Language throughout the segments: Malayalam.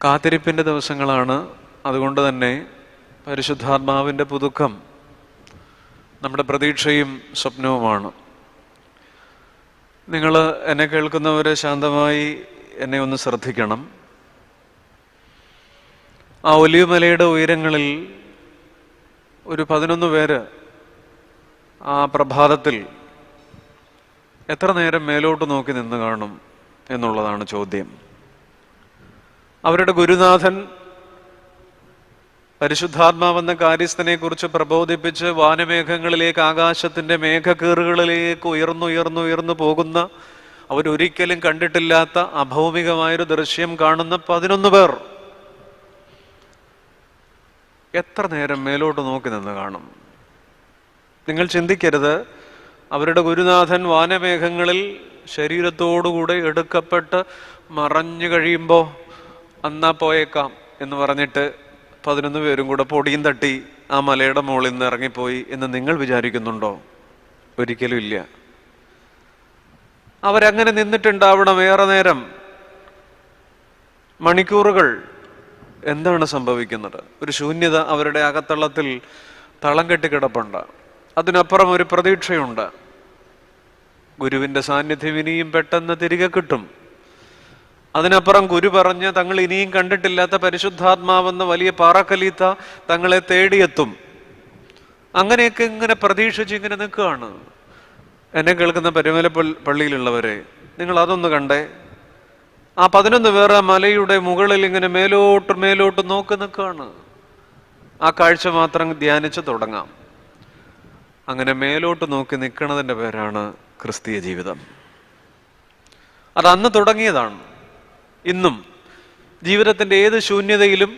കാത്തിരിപ്പിൻ്റെ ദിവസങ്ങളാണ്. അതുകൊണ്ട് തന്നെ പരിശുദ്ധാത്മാവിൻ്റെ പുതുക്കം നമ്മുടെ പ്രതീക്ഷയും സ്വപ്നവുമാണ്. നിങ്ങൾ എന്നെ കേൾക്കുന്നവരെ ശാന്തമായി എന്നെ ഒന്ന് ശ്രദ്ധിക്കണം. ആ ഒലിവുമലയുടെ ഉയരങ്ങളിൽ ഒരു 11 പേര് ആ പ്രഭാതത്തിൽ എത്ര നേരം മേലോട്ട് നോക്കി നിന്ന് കാണും എന്നുള്ളതാണ് ചോദ്യം. അവരുടെ ഗുരുനാഥൻ പരിശുദ്ധാത്മാവെന്ന കാര്യസ്ഥനെ കുറിച്ച് പ്രബോധിപ്പിച്ച് വാനമേഘങ്ങളിലേക്ക്, ആകാശത്തിന്റെ മേഘക്കീറുകളിലേക്ക് ഉയർന്നു പോകുന്ന, അവരൊരിക്കലും കണ്ടിട്ടില്ലാത്ത അഭൗമികമായൊരു ദൃശ്യം കാണുന്ന 11 പേർ എത്ര നേരം മേലോട്ട് നോക്കി നിന്ന് കാണും? നിങ്ങൾ ചിന്തിക്കരുത്, അവരുടെ ഗുരുനാഥൻ വാനമേഘങ്ങളിൽ ശരീരത്തോടുകൂടെ എടുക്കപ്പെട്ട് മറഞ്ഞു കഴിയുമ്പോൾ അന്നാ പോയേക്കാം എന്ന് പറഞ്ഞിട്ട് 11 പേരും കൂടെ പൊടിയും തട്ടി ആ മലയുടെ മുകളിൽ നിന്ന് ഇറങ്ങിപ്പോയി എന്ന് നിങ്ങൾ വിചാരിക്കുന്നുണ്ടോ? ഒരിക്കലും ഇല്ല. അവരങ്ങനെ നിന്നിട്ടുണ്ടാവണം ഏറെ നേരം, മണിക്കൂറുകൾ. എന്താണ് സംഭവിക്കുന്നത്? ഒരു ശൂന്യത അവരുടെ അകത്തളത്തിൽ തളം കെട്ടിക്കിടപ്പുണ്ട്. അതിനപ്പുറം ഒരു പ്രതീക്ഷയുണ്ട്. ഗുരുവിന്റെ സാന്നിധ്യം ഇനിയും പെട്ടെന്ന് തിരികെ കിട്ടും. അതിനപ്പുറം ഗുരു പറഞ്ഞ് തങ്ങൾ ഇനിയും കണ്ടിട്ടില്ലാത്ത പരിശുദ്ധാത്മാവെന്ന വലിയ പാറക്കലീത്ത തങ്ങളെ തേടിയെത്തും. അങ്ങനെയൊക്കെ ഇങ്ങനെ പ്രതീക്ഷിച്ച് ഇങ്ങനെ നിൽക്കുകയാണ്. എന്നെ കേൾക്കുന്ന പരുമല പള്ളിയിലുള്ളവരെ, നിങ്ങൾ അതൊന്ന് കണ്ടേ. ആ 11 പേർ ആ മലയുടെ മുകളിൽ ഇങ്ങനെ മേലോട്ട് നോക്കി നിൽക്കുകയാണ്. ആ കാഴ്ച മാത്രം ധ്യാനിച്ച് തുടങ്ങാം. അങ്ങനെ മേലോട്ട് നോക്കി നിൽക്കുന്നതിൻ്റെ പേരാണ് ക്രിസ്തീയ ജീവിതം. അത് അന്ന് തുടങ്ങിയതാണ്. ഇന്നും ജീവിതത്തിൻ്റെ ഏത് ശൂന്യതയിലും,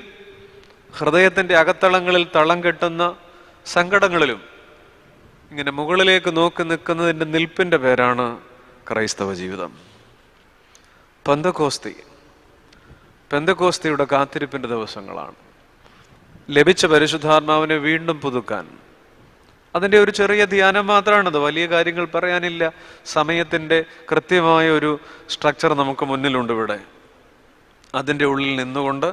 ഹൃദയത്തിൻ്റെ അകത്തളങ്ങളിൽ തളം കെട്ടുന്ന സങ്കടങ്ങളിലും ഇങ്ങനെ മുകളിലേക്ക് നോക്കി നിൽക്കുന്നതിൻ്റെ നിൽപ്പിൻ്റെ പേരാണ് ക്രൈസ്തവ ജീവിതം. പെന്തക്കോസ്തിയുടെ കാത്തിരിപ്പിൻ്റെ ദിവസങ്ങളാണ്. ലഭിച്ച പരിശുദ്ധാത്മാവിനെ വീണ്ടും പുതുക്കാൻ. അതിൻ്റെ ഒരു ചെറിയ ധ്യാനം മാത്രമാണത്. വലിയ കാര്യങ്ങൾ പറയാനില്ല. സമയത്തിൻ്റെ കൃത്യമായ ഒരു സ്ട്രക്ചർ നമുക്ക് മുന്നിലുണ്ട് ഇവിടെ. അതിൻ്റെ ഉള്ളിൽ നിന്നുകൊണ്ട്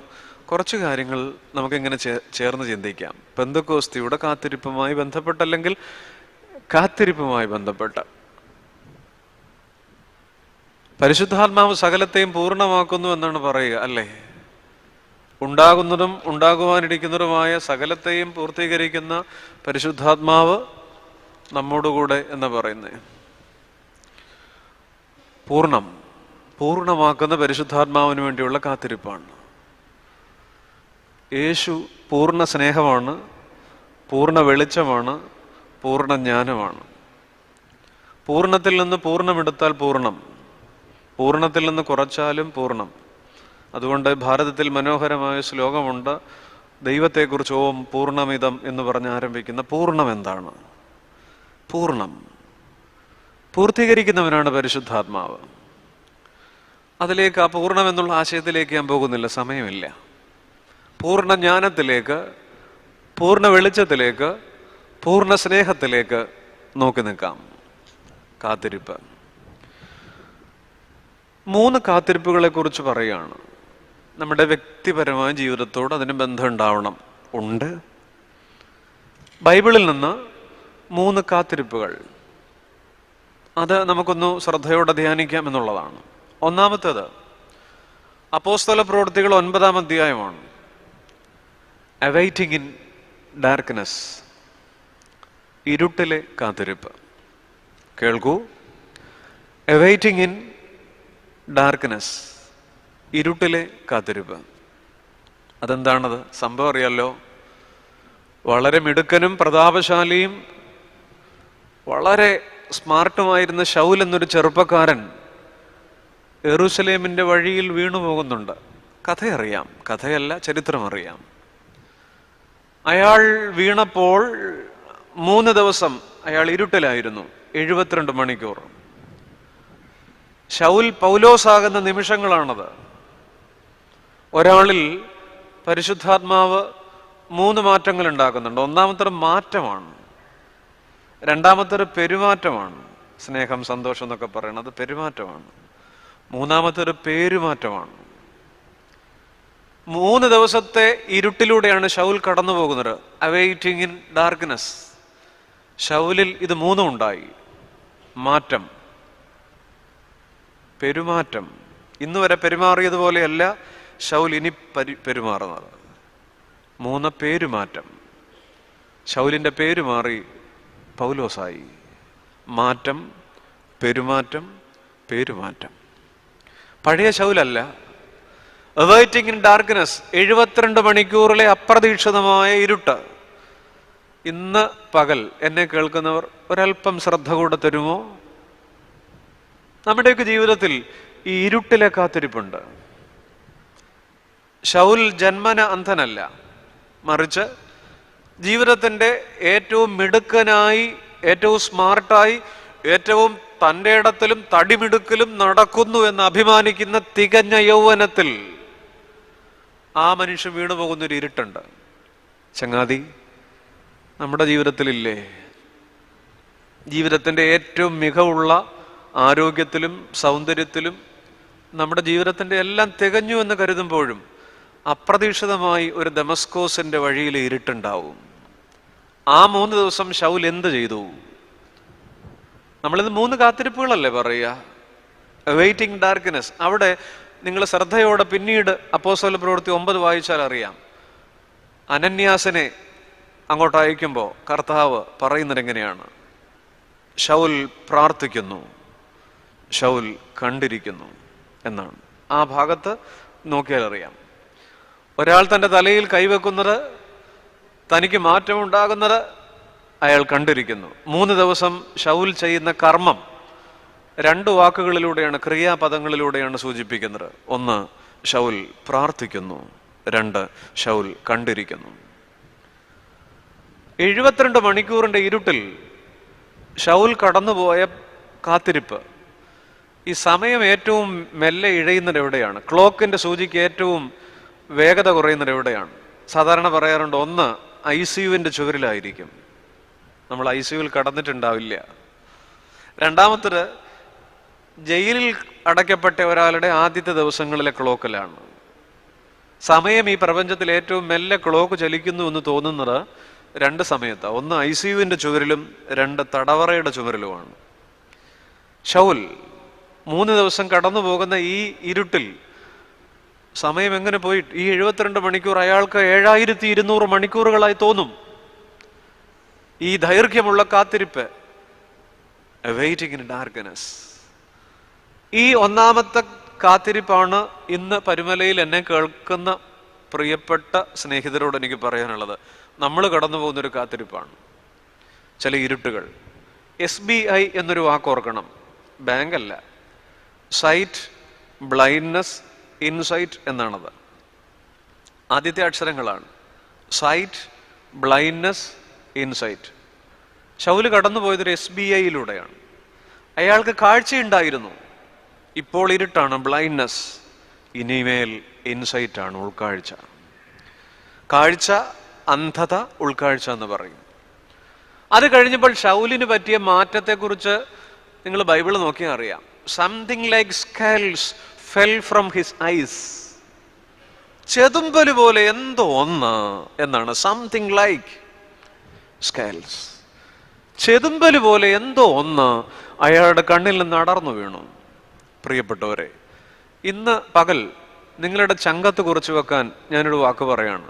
കുറച്ച് കാര്യങ്ങൾ നമുക്കിങ്ങനെ ചേർന്ന് ചിന്തിക്കാം. പെന്തക്കോസ്തിയുടെ കാത്തിരിപ്പുമായി ബന്ധപ്പെട്ടല്ലെങ്കിൽ കാത്തിരിപ്പുമായി ബന്ധപ്പെട്ട പരിശുദ്ധാത്മാവ് സകലത്തെയും പൂർണ്ണമാക്കുന്നു എന്നാണ് പറയുക, അല്ലേ? ഉണ്ടാകുന്നതും ഉണ്ടാകുവാനിരിക്കുന്നതുമായ സകലത്തെയും പൂർത്തീകരിക്കുന്ന പരിശുദ്ധാത്മാവ് നമ്മോടുകൂടെ എന്ന് പറയുന്നത്. പൂർണ്ണമാക്കുന്ന പരിശുദ്ധാത്മാവിന് വേണ്ടിയുള്ള കാത്തിരിപ്പാണ്. യേശു പൂർണ്ണ സ്നേഹമാണ്, പൂർണ്ണ വെളിച്ചമാണ്, പൂർണ്ണ ജ്ഞാനമാണ്. പൂർണ്ണത്തിൽ നിന്ന് പൂർണ്ണമെടുത്താൽ പൂർണ്ണം, പൂർണ്ണത്തിൽ നിന്ന് കുറച്ചാലും പൂർണ്ണം. അതുകൊണ്ട് ഭാരതത്തിൽ മനോഹരമായ ശ്ലോകമുണ്ട്. ദൈവത്തെക്കുറിച്ച് ഓം പൂർണ്ണമിതം എന്ന് പറഞ്ഞ് ആരംഭിക്കുന്ന പൂർണ്ണം എന്താണ്? പൂർത്തീകരിക്കുന്നവനാണ് പരിശുദ്ധാത്മാവ്. അതിലേക്ക്, ആ പൂർണ്ണം എന്നുള്ള ആശയത്തിലേക്ക് ഞാൻ പോകുന്നില്ല, സമയമില്ല. പൂർണ്ണ ജ്ഞാനത്തിലേക്ക്, പൂർണ്ണ വെളിച്ചത്തിലേക്ക്, പൂർണ്ണ സ്നേഹത്തിലേക്ക് നോക്കി നിൽക്കാം. കാത്തിരിപ്പ്. 3 കാത്തിരിപ്പുകളെ കുറിച്ച് പറയുകയാണ്. നമ്മുടെ വ്യക്തിപരമായ ജീവിതത്തോട് അതിന് ബന്ധം ഉണ്ടാവണം. ഉണ്ട്. ബൈബിളിൽ നിന്ന് 3 കാത്തിരിപ്പുകൾ, അത് നമുക്കൊന്ന് ശ്രദ്ധയോടെ ധ്യാനിക്കാം എന്നുള്ളതാണ്. ഒന്നാമത്തേത് അപ്പോസ്തല പ്രവൃത്തികൾ 9-ാം അധ്യായമാണ്. അവൈറ്റിംഗ് ഇൻ ഡാർക്ക്നെസ്, ഇരുട്ടിലെ കാത്തിരിപ്പ്. കേൾക്കൂ, അവൈറ്റിംഗ് ഇൻ ഡാർക്ക്നെസ്, ഇരുട്ടിലെ കാത്തിരിപ്പ്. അതെന്താണത്? സംഭവം അറിയാലോ. വളരെ മിടുക്കനും പ്രതാപശാലിയും വളരെ സ്മാർട്ടുമായിരുന്ന ശൗൽ എന്നൊരു ചെറുപ്പക്കാരൻ യെരൂശലേമിൻ്റെ വഴിയിൽ വീണുപോകുന്നുണ്ട്. കഥയറിയാം, കഥയല്ല ചരിത്രം അറിയാം. അയാൾ വീണപ്പോൾ 3 ദിവസം അയാൾ ഇരുട്ടിലായിരുന്നു, 72 മണിക്കൂർ. ശൗൽ പൗലോസാകുന്ന നിമിഷങ്ങളാണത്. ഒരാളിൽ പരിശുദ്ധാത്മാവ് 3 മാറ്റങ്ങൾ ഉണ്ടാക്കുന്നുണ്ട്. ഒന്നാമത്തെ മാറ്റമാണ്, രണ്ടാമത്തെ പെരുമാറ്റമാണ്. സ്നേഹം, സന്തോഷം എന്നൊക്കെ പറയണത് പെരുമാറ്റമാണ്. മൂന്നാമത്തെ പേരുമാറ്റമാണ്. 3 ദിവസത്തെ ഇരുട്ടിലൂടെയാണ് ശൗൽ കടന്നു പോകുന്നത്. Awaiting in darkness. ശൗലിൽ ഇത് മൂന്നും ഉണ്ടായി. മാറ്റം, പെരുമാറ്റം. ഇന്ന് വരെ പെരുമാറിയതുപോലെയല്ല ശൗൽ ഇനി പെരുമാറുന്നത്. 3 പേരുമാറ്റം. ശൗലിൻ്റെ പേര് മാറി പൗലോസായി. മാറ്റം, പെരുമാറ്റം, പേരുമാറ്റം. പഴയ ശൗലല്ല. അവൈറ്റിംഗ് ഇൻ ഡാർക്ക്നെസ്, 72 മണിക്കൂറിലെ അപ്രതീക്ഷിതമായ ഇരുട്ട്. ഇന്ന് പകൽ എന്നെ കേൾക്കുന്നവർ ഒരല്പം ശ്രദ്ധ കൂടെ തരുമോ? നമ്മുടെയൊക്കെ ജീവിതത്തിൽ ഈ ഇരുട്ടിലെ കാത്തിരിപ്പുണ്ട്. ശൗൽ ജന്മന അന്ധനല്ല, മറിച്ച് ജീവിതത്തിൻ്റെ ഏറ്റവും മിടുക്കനായി, ഏറ്റവും സ്മാർട്ടായി, ഏറ്റവും തൻ്റെ ഇടത്തിലും തടിമിടുക്കിലും നടക്കുന്നു എന്ന് അഭിമാനിക്കുന്ന തികഞ്ഞ യൗവനത്തിൽ ആ മനുഷ്യൻ വീണു പോകുന്നൊരു ഇരുട്ടുണ്ട്. ചങ്ങാതി, നമ്മുടെ ജീവിതത്തിലില്ലേ? ജീവിതത്തിൻ്റെ ഏറ്റവും മികവുള്ള ആരോഗ്യത്തിലും സൗന്ദര്യത്തിലും നമ്മുടെ ജീവിതത്തിൻ്റെ എല്ലാം തികഞ്ഞു എന്ന് കരുതുമ്പോഴും അപ്രതീക്ഷിതമായി ഒരു ദമസ്കോസിൻ്റെ വഴിയിൽ ഇരുട്ടുണ്ടാവും. ആ 3 ദിവസം ശൗൽ എന്ത് ചെയ്തു? നമ്മളിത് 3 കാത്തിരിപ്പുകളല്ലേ പറയുക? Waiting darkness. അവിടെ നിങ്ങൾ ശ്രദ്ധയോടെ പിന്നീട് അപ്പോസ്തല പ്രവൃത്തി 9 വായിച്ചാൽ അറിയാം. അനന്യാസിനെ അങ്ങോട്ട് അയക്കുമ്പോൾ കർത്താവ് പറയുന്നത് എങ്ങനെയാണ്? ശൗൽ പ്രാർത്ഥിക്കുന്നു, ശൗൽ കണ്ടിരിക്കുന്നു എന്നാണ്. ആ ഭാഗത്ത് നോക്കിയാൽ അറിയാം. ഒരാൾ തൻ്റെ തലയിൽ കൈവെക്കുന്നത്, തനിക്ക് മാറ്റമുണ്ടാകുന്നത് അയാൾ കണ്ടിരിക്കുന്നു. 3 ദിവസം ശൗൽ ചെയ്യുന്ന കർമ്മം 2 വാക്കുകളിലൂടെയാണ്, ക്രിയാപദങ്ങളിലൂടെയാണ് സൂചിപ്പിക്കുന്നത്. 1 ശൗൽ പ്രാർത്ഥിക്കുന്നു, 2 ശൗൽ കണ്ടിരിക്കുന്നു. 72 മണിക്കൂറിൻ്റെ ഇരുട്ടിൽ ശൗൽ കടന്നുപോയ കാത്തിരിപ്പ്. ഈ സമയം ഏറ്റവും മെല്ലെ ഇഴയുന്നത് എവിടെയാണ്? ക്ലോക്കിൻ്റെ സൂചിക്ക് ഏറ്റവും വേഗത കുറയുന്നത് എവിടെയാണ്? സാധാരണ പറയാറുണ്ട്, 1 ICUവിൻ്റെ ചുവരിലായിരിക്കും. നമ്മൾ ICUവിൽ കടന്നിട്ടുണ്ടാവില്ല. രണ്ടാമത്തത് ജയിലിൽ അടയ്ക്കപ്പെട്ട ഒരാളുടെ ആദ്യത്തെ ദിവസങ്ങളിലെ ക്ലോക്കിലാണ്. സമയം ഈ പ്രപഞ്ചത്തിൽ ഏറ്റവും മെല്ലെ ക്ലോക്ക് ചലിക്കുന്നു എന്ന് തോന്നുന്നത് 2 സമയത്താണ്. 1 ICUവിൻ്റെ ചുവരിലും, 2 തടവറയുടെ ചുവരിലുമാണ്. ശൗൽ 3 ദിവസം കടന്നു പോകുന്ന ഈ ഇരുട്ടിൽ സമയം എങ്ങനെ പോയി? ഈ 72 മണിക്കൂർ അയാൾക്ക് 7200 മണിക്കൂറുകളായി തോന്നും. ഈ ദൈർഘ്യമുള്ള കാത്തിരിപ്പ്, വെയിറ്റിംഗ് ഇൻ ഡാർക്ക്നെസ്. ഈ 1ാമത്തെ കാത്തിരിപ്പാണ് ഇന്ന് പരുമലയിൽ എന്നെ കേൾക്കുന്ന പ്രിയപ്പെട്ട സ്നേഹിതരോട് എനിക്ക് പറയാനുള്ളത്. നമ്മൾ കടന്നു പോകുന്നൊരു കാത്തിരിപ്പാണ്. ചില ഇരുട്ടുകൾ. SBI എന്നൊരു വാക്കോർക്കണം. ബാങ്കല്ല. സൈറ്റ്, ബ്ലൈൻഡ്നെസ്, ഇൻസൈറ്റ് എന്നാണത്. ആദ്യത്തെ അക്ഷരങ്ങളാണ്. Sight, blindness, insight. ശൗല് കടന്നുപോയതൊരു SBIയിലൂടെയാണ്. അയാൾക്ക് കാഴ്ചയുണ്ടായിരുന്നു, ഇപ്പോൾ ഇരുട്ടാണ്, ബ്ലൈൻഡ്നെസ്. ഇനിമേൽ ഇൻസൈറ്റാണ്, ഉൾക്കാഴ്ച. കാഴ്ച, അന്ധത, ഉൾക്കാഴ്ച എന്ന് പറയും. അത് കഴിഞ്ഞപ്പോൾ ശൗലിന് പറ്റിയ മാറ്റത്തെക്കുറിച്ച് നിങ്ങൾ ബൈബിൾ നോക്കിയാൽ അറിയാം. Something like scales fell from his eyes. ചെതുമ്പല് പോലെ എന്തോ ഒന്ന് എന്നാണ്. Something like സ്കാൽസ്. ചെതുമ്പല് പോലെ എന്തോ ഒന്ന് അയാളുടെ കണ്ണിൽ നിന്ന് അടർന്നു വീണു. പ്രിയപ്പെട്ടവരെ, ഇന്ന് പകൽ നിങ്ങളുടെ ചങ്കത്ത് കുറിച്ച് വെക്കാൻ ഞാനൊരു വാക്ക് പറയാണ്.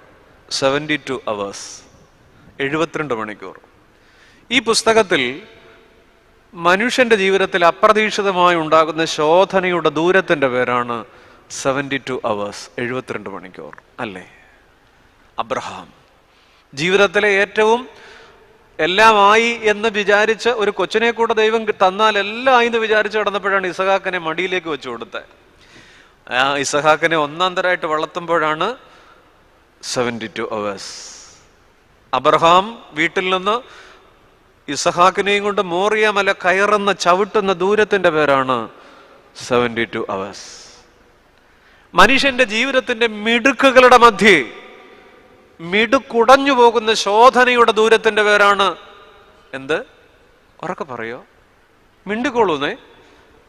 72 hours, 72 മണിക്കൂർ. ഈ പുസ്തകത്തിൽ മനുഷ്യന്റെ ജീവിതത്തിൽ അപ്രതീക്ഷിതമായി ഉണ്ടാകുന്ന ശോധനയുടെ ദൂരത്തിന്റെ പേരാണ് 72 hours, 72 മണിക്കൂർ. അല്ലേ? അബ്രഹാം ജീവിതത്തിലെ ഏറ്റവും എല്ലാമായി എന്ന് വിചാരിച്ച്, ഒരു കൊച്ചിനെ കൂടെ ദൈവം തന്നാൽ എല്ലാം ആയി എന്ന് വിചാരിച്ച് കിടന്നപ്പോഴാണ് ഇസഹാക്കിനെ മടിയിലേക്ക് വെച്ചു കൊടുത്തത്. ആ ഇസഹാക്കിനെ 1ാം തരമായിട്ട് വളർത്തുമ്പോഴാണ് 72 hours. അബ്രഹാം വീട്ടിൽ നിന്ന് ഇസഹാക്കിനെയും കൊണ്ട് മോറിയ മല കയറുന്ന, ചവിട്ടുന്ന ദൂരത്തിന്റെ പേരാണ് 72 hours. മനുഷ്യന്റെ ജീവിതത്തിന്റെ മിടുക്കുകളുടെ മധ്യേ മിടുക്കുടഞ്ഞു പോകുന്ന ശോധനയുടെ ദൂരത്തിന്റെ പേരാണ് എന്ത്? ഉറക്കെ പറയോ? മിണ്ടുകൊള്ളൂന്നേ.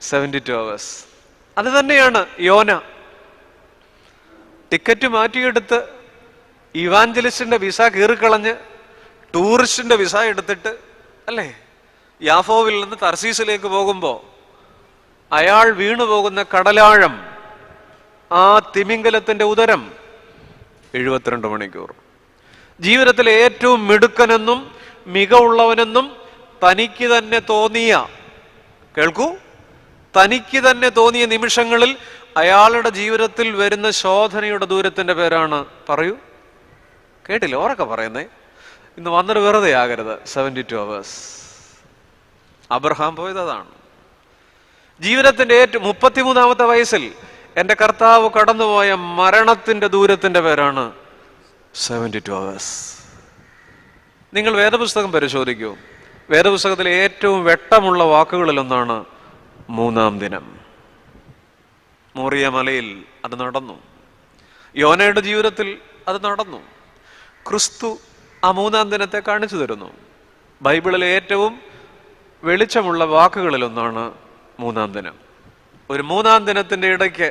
72 hours. അത് തന്നെയാണ് യോന. ടിക്കറ്റ് മാറ്റിയെടുത്ത് ഇവാഞ്ചലിസ്റ്റിന്റെ വിസ കീറിക്കളഞ്ഞ് ടൂറിസ്റ്റിന്റെ വിസ എടുത്തിട്ട് അല്ലേ യാഫോവിൽ നിന്ന് തർസീസിലേക്ക് പോകുമ്പോൾ അയാൾ വീണു പോകുന്ന കടലാഴം, ആ തിമിംഗലത്തിന്റെ ഉദരം 72 മണിക്കൂർ. ജീവിതത്തിലെ ഏറ്റവും മിടുക്കനെന്നും മികവുള്ളവനെന്നും തനിക്ക് തന്നെ തോന്നിയ, കേൾക്കൂ, തനിക്ക് തന്നെ തോന്നിയ നിമിഷങ്ങളിൽ അയാളുടെ ജീവിതത്തിൽ വരുന്ന ശോധനയുടെ ദൂരത്തിന്റെ പേരാണ്, പറയൂ, കേട്ടില്ല, ഓരൊക്കെ പറയുന്നേ, ഇന്ന് വന്നിട്ട് വെറുതെ ആകരുത്. 72 hours. അബ്രഹാം പോയത് അതാണ്. ജീവിതത്തിന്റെ ഏറ്റവും 33-ാമത്തെ വയസ്സിൽ എൻ്റെ കർത്താവ് കടന്നുപോയ മരണത്തിന്റെ ദൂരത്തിന്റെ പേരാണ് 72 hours. നിങ്ങൾ വേദപുസ്തകം പരിശോധിക്കൂ. വേദപുസ്തകത്തിലെ ഏറ്റവും വെട്ടമുള്ള വാക്കുകളിലൊന്നാണ് 3-ാം ദിനം. മോറിയ മലയിൽ അത് നടന്നു. യോനയുടെ ജീവിതത്തിൽ അത് നടന്നു. ക്രിസ്തു ആ 3-ാം ദിനത്തെ കാണിച്ചു തരുന്നു. ബൈബിളിലെ ഏറ്റവും വെളിച്ചമുള്ള വാക്കുകളിലൊന്നാണ് 3-ാം ദിനം. ഒരു 3-ാം ദിനത്തിന്റെ ഇടയ്ക്ക്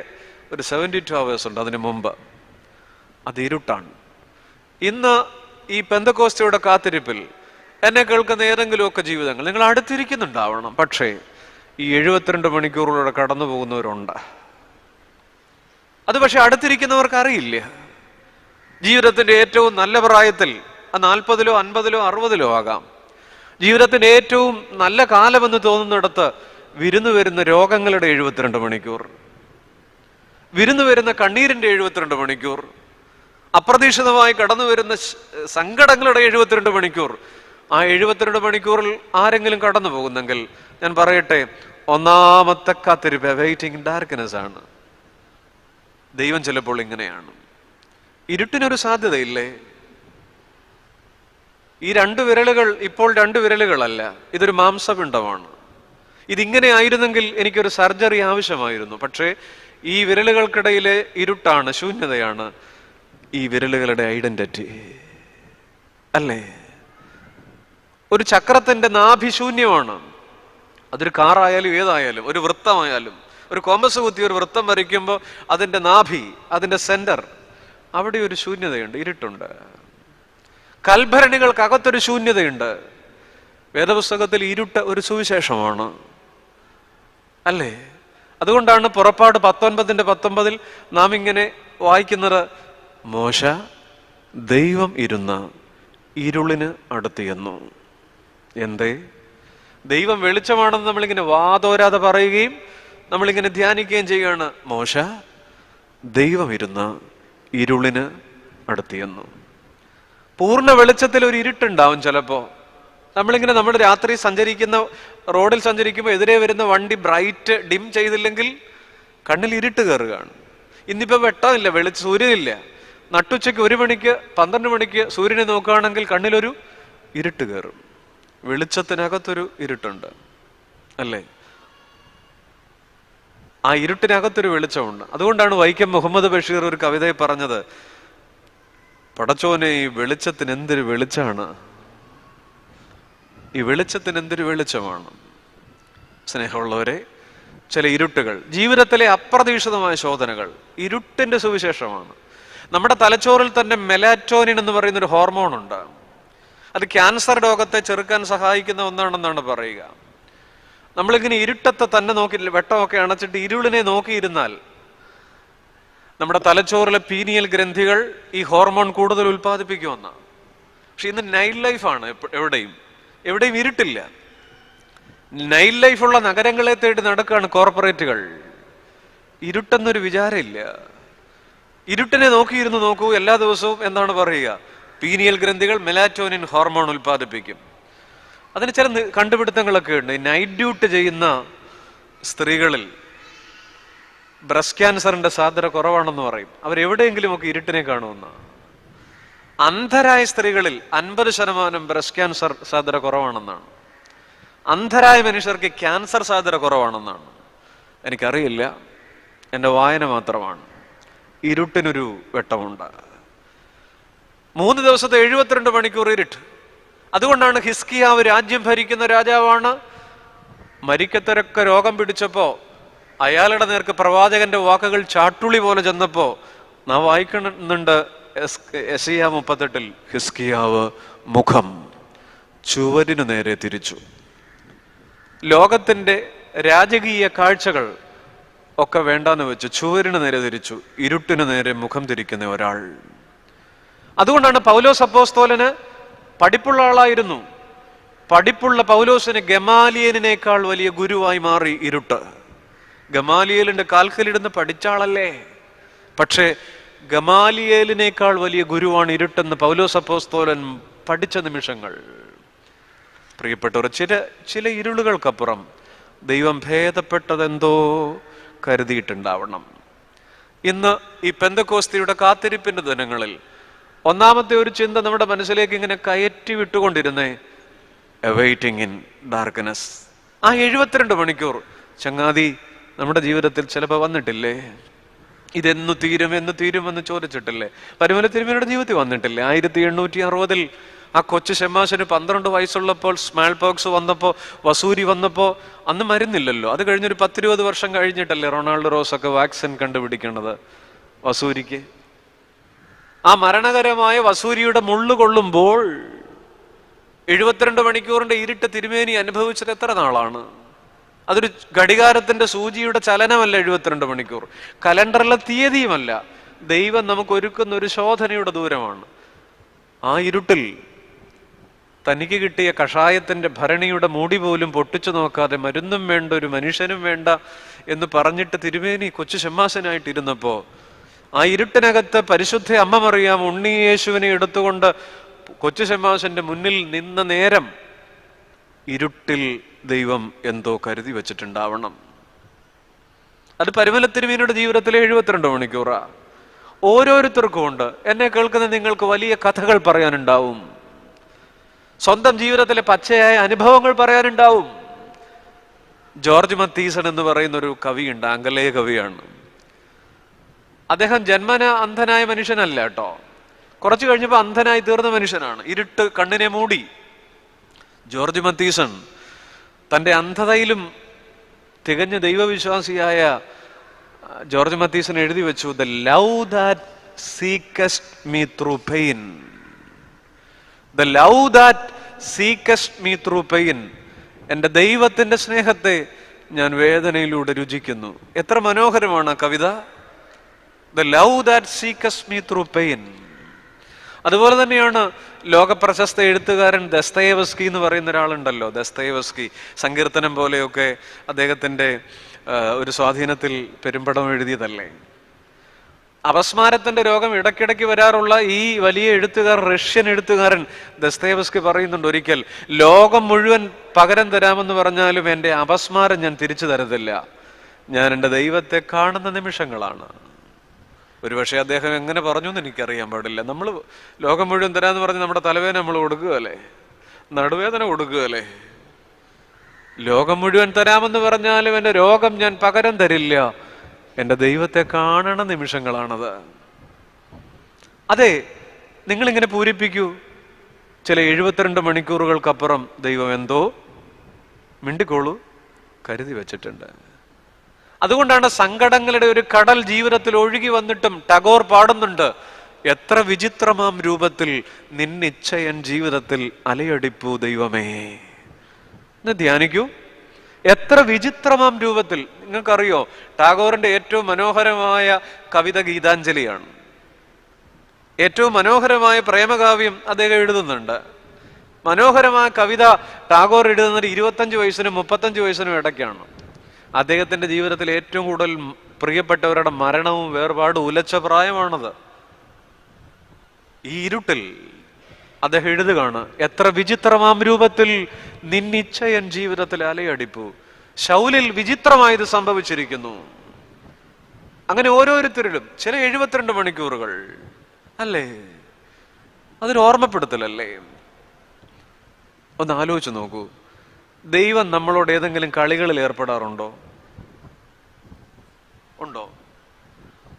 ഒരു 72 hours ഉണ്ട്. അതിനു മുമ്പ് അത് ഇരുട്ടാണ്. ഇന്ന് ഈ പെന്തക്കോസ്തയുടെ കാത്തിരിപ്പിൽ എന്നെ കേൾക്കുന്ന ഏതെങ്കിലുമൊക്കെ ജീവിതങ്ങൾ നിങ്ങൾ അടുത്തിരിക്കുന്നുണ്ടാവണം. പക്ഷേ ഈ 72 മണിക്കൂറിലൂടെ കടന്നു പോകുന്നവരുണ്ട്. അത് പക്ഷെ അടുത്തിരിക്കുന്നവർക്ക് അറിയില്ല. ജീവിതത്തിന്റെ ഏറ്റവും നല്ല പ്രായത്തിൽ, 40-ലോ 50-ലോ 60-ലോ ആകാം, ജീവിതത്തിന്റെ ഏറ്റവും നല്ല കാലമെന്ന് തോന്നുന്നിടത്ത് വിരുന്നു വരുന്ന രോഗങ്ങളുടെ 72 മണിക്കൂർ, വിരുന്നു വരുന്ന കണ്ണീരിന്റെ 72 മണിക്കൂർ, അപ്രതീക്ഷിതമായി കടന്നു വരുന്ന സങ്കടങ്ങളുടെ 72 മണിക്കൂർ. ആ 72 മണിക്കൂറിൽ ആരെങ്കിലും കടന്നു പോകുന്നെങ്കിൽ ഞാൻ പറയട്ടെ, ഒന്നാമത്തെ കാത്തിരിപ്പ് വെയിറ്റിംഗ് ഇൻ ഡാർക്ക്നെസ് ആണ്. ദൈവം ചിലപ്പോൾ ഇങ്ങനെയാണ്. ഇരുട്ടിനൊരു സാധ്യതയില്ലേ? ഈ 2 വിരലുകൾ ഇപ്പോൾ 2 വിരലുകളല്ല, ഇതൊരു മാംസപിണ്ഡമാണ്. ഇതിങ്ങനെ ആയിരുന്നെങ്കിൽ എനിക്കൊരു സർജറി ആവശ്യമായിരുന്നു. പക്ഷേ ഈ വിരലുകൾക്കിടയിലെ ഇരുട്ടാണ്, ശൂന്യതയാണ് ഈ വിരലുകളുടെ ഐഡന്റിറ്റി, അല്ലേ? ഒരു ചക്രത്തിന്റെ നാഭി ശൂന്യമാണ്. അതൊരു കാറായാലും ഏതായാലും, ഒരു വൃത്തമായാലും, ഒരു കോമ്പസ് കുത്തി ഒരു വൃത്തം വരയ്ക്കുമ്പോൾ അതിന്റെ നാഭി, അതിന്റെ സെന്റർ, അവിടെ ഒരു ശൂന്യതയുണ്ട്, ഇരുട്ടുണ്ട്. കൽഭരണികൾക്കകത്തൊരു ശൂന്യതയുണ്ട്. വേദപുസ്തകത്തിൽ ഇരുട്ട് ഒരു സുവിശേഷമാണ്, അല്ലേ? അതുകൊണ്ടാണ് പുറപ്പാട് 19:19 നാം ഇങ്ങനെ വായിക്കുന്നത്, മോശ ദൈവം ഇരുന്ന ഇരുളിന് അടുത്തിയെന്നു. എന്തേ? ദൈവം വെളിച്ചമാണെന്ന് നമ്മളിങ്ങനെ വാതോരാതെ പറയുകയും നമ്മളിങ്ങനെ ധ്യാനിക്കുകയും ചെയ്യുകയാണ്. മോശ ദൈവം ഇരുന്ന ഇരുളിന് അടുത്തിയെന്നു. പൂർണ്ണ വെളിച്ചത്തിൽ ഒരു ഇരുട്ടുണ്ടാവും. ചിലപ്പോ നമ്മളിങ്ങനെ നമ്മുടെ രാത്രി സഞ്ചരിക്കുന്ന റോഡിൽ സഞ്ചരിക്കുമ്പോൾ എതിരെ വരുന്ന വണ്ടി ബ്രൈറ്റ് ഡിം ചെയ്തില്ലെങ്കിൽ കണ്ണിൽ ഇരുട്ട് കയറുകയാണ്. ഇന്നിപ്പോ വെട്ടമില്ല, സൂര്യനില്ല. നട്ടുച്ചയ്ക്ക് 1 മണിക്ക് 12 മണിക്ക് സൂര്യനെ നോക്കുകയാണെങ്കിൽ കണ്ണിലൊരു ഇരുട്ട് കയറും. വെളിച്ചത്തിനകത്തൊരു ഇരുട്ടുണ്ട്, അല്ലേ? ആ ഇരുട്ടിനകത്തൊരു വെളിച്ചമുണ്ട്. അതുകൊണ്ടാണ് വൈക്കം മുഹമ്മദ് ബഷീർ ഒരു കവിതയിൽ പറഞ്ഞത്, പടച്ചോനെ ഈ വെളിച്ചത്തിന് എന്തൊരു വെളിച്ചാണ്, ഈ വെളിച്ചത്തിന് എന്തൊരു വെളിച്ചമാണ്. സ്നേഹമുള്ളവരെ, ചില ഇരുട്ടുകൾ, ജീവിതത്തിലെ അപ്രതീക്ഷിതമായ ശോധനകൾ ഇരുട്ടിന്റെ സുവിശേഷമാണ്. നമ്മുടെ തലച്ചോറിൽ തന്നെ മെലാറ്റോനിൻ എന്ന് പറയുന്ന ഒരു ഹോർമോൺ ഉണ്ട്. അത് ക്യാൻസർ രോഗത്തെ ചെറുക്കാൻ സഹായിക്കുന്ന ഒന്നാണെന്നാണ് പറയുക. നമ്മളിങ്ങനെ ഇരുട്ടത്തെ തന്നെ നോക്കി, വെട്ടമൊക്കെ അണച്ചിട്ട് ഇരുളിനെ നോക്കിയിരുന്നാൽ നമ്മുടെ തലച്ചോറിലെ പീനിയൽ ഗ്രന്ഥികൾ ഈ ഹോർമോൺ കൂടുതൽ ഉൽപ്പാദിപ്പിക്കുമെന്നാണ്. പക്ഷെ ഇന്ന് നൈറ്റ് ലൈഫാണ്. എവിടെയും ഇരുട്ടില്ല. നൈറ്റ് ലൈഫുള്ള നഗരങ്ങളെ തേടി നടക്കുകയാണ് കോർപ്പറേറ്റുകൾ. ഇരുട്ടെന്നൊരു വിചാരമില്ല. ഇരുട്ടിനെ നോക്കിയിരുന്നു നോക്കൂ, എല്ലാ ദിവസവും എന്താണ് പറയുക, പീനിയൽ ഗ്രന്ഥികൾ മെലാറ്റോനിൻ ഹോർമോൺ ഉൽപ്പാദിപ്പിക്കും. അതിന് ചില കണ്ടുപിടുത്തങ്ങളൊക്കെ ഉണ്ട്. നൈറ്റ് ഡ്യൂട്ടി ചെയ്യുന്ന സ്ത്രീകളിൽ ബ്രസ്റ്റ് ക്യാൻസറിന്റെ സാധ്യത കുറവാണെന്ന് പറയും. അവരെവിടെയെങ്കിലും ഒക്കെ ഇരുട്ടിനെ കാണുമെന്ന. അന്ധരായ സ്ത്രീകളിൽ 50% ബ്രസ്റ്റ് ക്യാൻസർ സാധ്യത കുറവാണെന്നാണ്. അന്ധരായ മനുഷ്യർക്ക് ക്യാൻസർ സാധ്യത കുറവാണെന്നാണ്. എനിക്കറിയില്ല, എൻ്റെ വായന മാത്രമാണ്. ഇരുട്ടിനൊരു വെട്ടമുണ്ട്. 3 ദിവസത്തെ 72 മണിക്കൂർ ഇരുട്ട്. അതുകൊണ്ടാണ് ഹിസ്കിയാവ് രാജ്യം ഭരിക്കുന്ന രാജാവാണ്. മരിക്കത്തരൊക്കെ രോഗം പിടിച്ചപ്പോ അയാളുടെ നേർക്ക് പ്രവാചകന്റെ വാക്കുകൾ ചാട്ടുളി പോലെ ചെന്നപ്പോ നാം വായിക്കുന്നുണ്ട് യെശയ്യാ 38 ഹിസ്കിയാവ് മുഖം ചുവരിനു നേരെ തിരിച്ചു. ലോകത്തിന്റെ രാജകീയ കാഴ്ചകൾ ഒക്കെ വേണ്ടാന്ന് വെച്ച് ചുവരിന് നേരെ തിരിച്ചു, ഇരുട്ടിനു നേരെ മുഖം തിരിക്കുന്ന ഒരാൾ. അതുകൊണ്ടാണ് പൗലോസ് അപ്പോസ്തലന് പഠിപ്പുള്ള ആളായിരുന്നു. പഠിപ്പുള്ള പൗലോസിന് ഗമാലിയേലിനേക്കാൾ വലിയ ഗുരുവായി മാറി ഇരുട്ട്. ഗമാലിയേലിന്റെ കാൽക്കലിടുന്ന് പഠിച്ച ആളല്ലേ, പക്ഷേ ഗമാലിയേലിനേക്കാൾ വലിയ ഗുരുവാണ് ഇരുട്ടെന്ന് പൗലോസ് അപ്പോസ്തലൻ പഠിച്ച നിമിഷങ്ങൾ. പ്രിയപ്പെട്ടവർ, ചില ഇരുളുകൾക്കപ്പുറം ദൈവം ഭേദപ്പെട്ടതെന്തോ കരുതിയിട്ടുണ്ടാവണം. ഇന്ന് ഈ പെന്തക്കോസ്തിയുടെ കാത്തിരിപ്പിന്റെ ദിനങ്ങളിൽ ഒന്നാമത്തെ ഒരു ചിന്ത നമ്മുടെ മനസ്സിലേക്ക് ഇങ്ങനെ കയറ്റി വിട്ടുകൊണ്ടിരുന്നേ, അവൈറ്റിംഗ് ഇൻ ഡാർക്ക്നെസ്. ആ 72 മണിക്കൂർ ചങ്ങാതി നമ്മുടെ ജീവിതത്തിൽ ചിലപ്പോൾ വന്നിട്ടില്ലേ? ഇതെന്നു തീരുമെന്ന് ചോദിച്ചിട്ടില്ലേ? പരിമല തിരുമേനിയുടെ ജീവിതത്തിൽ വന്നിട്ടില്ലേ? 1860 ആ കൊച്ചു ഷെമാശന് 12 വയസ്സുള്ളപ്പോൾ സ്മാൾ പോക്സ് വന്നപ്പോൾ, വസൂരി വന്നപ്പോൾ അന്ന് മരുന്നില്ലല്ലോ. അത് കഴിഞ്ഞൊരു 10-20 വർഷം കഴിഞ്ഞിട്ടല്ലേ റൊണാൾഡോ റോസൊക്കെ വാക്സിൻ കണ്ടുപിടിക്കേണ്ടത് വസൂരിക്ക്. ആ മരണകരമായ വസൂരിയുടെ മുള്ളു കൊള്ളുമ്പോൾ 72 മണിക്കൂറിന്റെ ഇരുട്ട് തിരുമേനി അനുഭവിച്ചത് എത്ര നാളാണ്? അതൊരു ഘടികാരത്തിന്റെ സൂചിയുടെ ചലനമല്ല 72 മണിക്കൂർ, കലണ്ടറിലെ തീയതിയുമല്ല. ദൈവം നമുക്ക് ഒരുക്കുന്ന ഒരു ശോധനയുടെ ദൂരമാണ്. ആ ഇരുട്ടിൽ തനിക്ക് കിട്ടിയ കഷായത്തിന്റെ ഭരണിയുടെ മൂടി പോലും പൊട്ടിച്ചു നോക്കാതെ മരുന്നും വേണ്ട, ഒരു മനുഷ്യനും വേണ്ട എന്ന് പറഞ്ഞിട്ട് തിരുമേനി കൊച്ചു ഷെമ്മാശനായിട്ടിരുന്നപ്പോ ആ ഇരുട്ടിനകത്ത് പരിശുദ്ധ അമ്മ മറിയാം ഉണ്ണി യേശുവിനെ എടുത്തുകൊണ്ട് കൊച്ചു ഷെമ്മാശന്റെ മുന്നിൽ നിന്ന നേരം ഇരുട്ടിൽ ദൈവം എന്തോ കരുതി വെച്ചിട്ടുണ്ടാവണം. അത് പരിമല തിരുമേനിയുടെ ജീവിതത്തിലെ 72 മണിക്കൂറാ. ഓരോരുത്തർക്കും ഉണ്ട്. എന്നെ കേൾക്കുന്ന നിങ്ങൾക്ക് വലിയ കഥകൾ പറയാനുണ്ടാവും, സ്വന്തം ജീവിതത്തിലെ പച്ചയായ അനുഭവങ്ങൾ പറയാനുണ്ടാവും. ജോർജ് മത്തീസൺ എന്ന് പറയുന്ന ഒരു കവിയുണ്ട്, ആംഗലേയ കവിയാണ്. അദ്ദേഹം ജന്മന അന്ധനായ മനുഷ്യനല്ല കേട്ടോ, കുറച്ചു കഴിഞ്ഞപ്പോൾ അന്ധനായി തീർന്ന മനുഷ്യനാണ്. ഇരുട്ട് കണ്ണിനെ മൂടി. ജോർജ് മത്തീസൺ തൻ്റെ അന്ധതയിലും തികഞ്ഞ ദൈവവിശ്വാസിയായ ജോർജ് മത്തീസൺ എഴുതി വെച്ചു, the love that seekest me through pain, the love that seekest me through pain. എൻ്റെ ദൈവത്തിൻ്റെ സ്നേഹത്തെ ഞാൻ വേദനയിലൂടെ രുചിക്കുന്നു. എത്ര മനോഹരമാണ് ആ കവിത, the love that seekest me through pain. അതുപോലെ തന്നെയാണ് ലോകപ്രശസ്ത എഴുത്തുകാരൻ ദസ്തയേവസ്കി എന്ന് പറയുന്ന ഒരാളുണ്ടല്ലോ. ദസ്തയേവസ്കി സങ്കീർത്തനം പോലെയൊക്കെ അദ്ദേഹത്തിൻ്റെ ഒരു സ്വാധീനത്തിൽ പെരുമ്പടം എഴുതിയതല്ലേ. അപസ്മാരത്തിന്റെ രോഗം ഇടയ്ക്കിടയ്ക്ക് വരാറുള്ള ഈ വലിയ എഴുത്തുകാരൻ, റഷ്യൻ എഴുത്തുകാരൻ ദസ്തയേവസ്കി പറയുന്നുണ്ട്, ഒരിക്കൽ ലോകം മുഴുവൻ പകരം തരാമെന്ന് പറഞ്ഞാലും എൻ്റെ അപസ്മാരം ഞാൻ തിരിച്ചു തരത്തില്ല, ഞാൻ എൻ്റെ ദൈവത്തെ കാണുന്ന നിമിഷങ്ങളാണ്. ഒരുപക്ഷെ അദ്ദേഹം എങ്ങനെ പറഞ്ഞു എന്ന് എനിക്കറിയാൻ പാടില്ല. നമ്മൾ ലോകം മുഴുവൻ തരാമെന്ന് പറഞ്ഞ് നമ്മുടെ തലവേദന നമ്മൾ കൊടുക്കുകയല്ലേ, നടുവേദന കൊടുക്കുകയല്ലേ. ലോകം മുഴുവൻ തരാമെന്ന് പറഞ്ഞാലും എൻ്റെ രോഗം ഞാൻ പകരം തരില്ല, എൻ്റെ ദൈവത്തെ കാണണ നിമിഷങ്ങളാണത്. അതെ, നിങ്ങളിങ്ങനെ പൂരിപ്പിക്കൂ, ചില 72 മണിക്കൂറുകൾക്കപ്പുറം ദൈവം എന്തോ മിണ്ടിക്കോളൂ കരുതി വെച്ചിട്ടുണ്ട്. അതുകൊണ്ടാണ് സങ്കടങ്ങളുടെ ഒരു കടൽ ജീവിതത്തിൽ ഒഴുകി വന്നിട്ടും ടാഗോർ പാടുന്നുണ്ട്, എത്ര വിചിത്രമാം രൂപത്തിൽ നിന്നിച്ഛയൻ ജീവിതത്തിൽ അലയടിപ്പൂ ദൈവമേ. എന്ന് ധ്യാനിക്കൂ, എത്ര വിചിത്രമാം രൂപത്തിൽ. നിങ്ങൾക്കറിയോ, ടാഗോറിന്റെ ഏറ്റവും മനോഹരമായ കവിത ഗീതാഞ്ജലിയാണ്. ഏറ്റവും മനോഹരമായ പ്രേമകാവ്യം അദ്ദേഹം എഴുതുന്നുണ്ട്. മനോഹരമായ കവിത ടാഗോർ എഴുതുന്നത് 25 വയസ്സിനും 35 വയസ്സിനും ഇടയ്ക്കാണ്. അദ്ദേഹത്തിന്റെ ജീവിതത്തിൽ ഏറ്റവും കൂടുതൽ പ്രിയപ്പെട്ടവരുടെ മരണവും വേർപാടും ഉലച്ച പ്രായമാണത്. ഈ ഇരുട്ടിൽ അദ്ദേഹം എഴുതുകയാണ്, എത്ര വിചിത്രമാം രൂപത്തിൽ നിന്നിച്ഛയൻ ജീവിതത്തിൽ അലയടിപ്പു. ശൗലിൽ വിചിത്രമായത് സംഭവിച്ചിരിക്കുന്നു. അങ്ങനെ ഓരോരുത്തരിലും ചില 72 മണിക്കൂറുകൾ അല്ലേ, അതൊരു ഓർമ്മപ്പെടുത്തലല്ലേ. ഒന്ന് ആലോചിച്ച് നോക്കൂ, ദൈവം നമ്മളോട് ഏതെങ്കിലും കളികളിൽ ഏർപ്പെടാറുണ്ടോ? ഉണ്ടോ?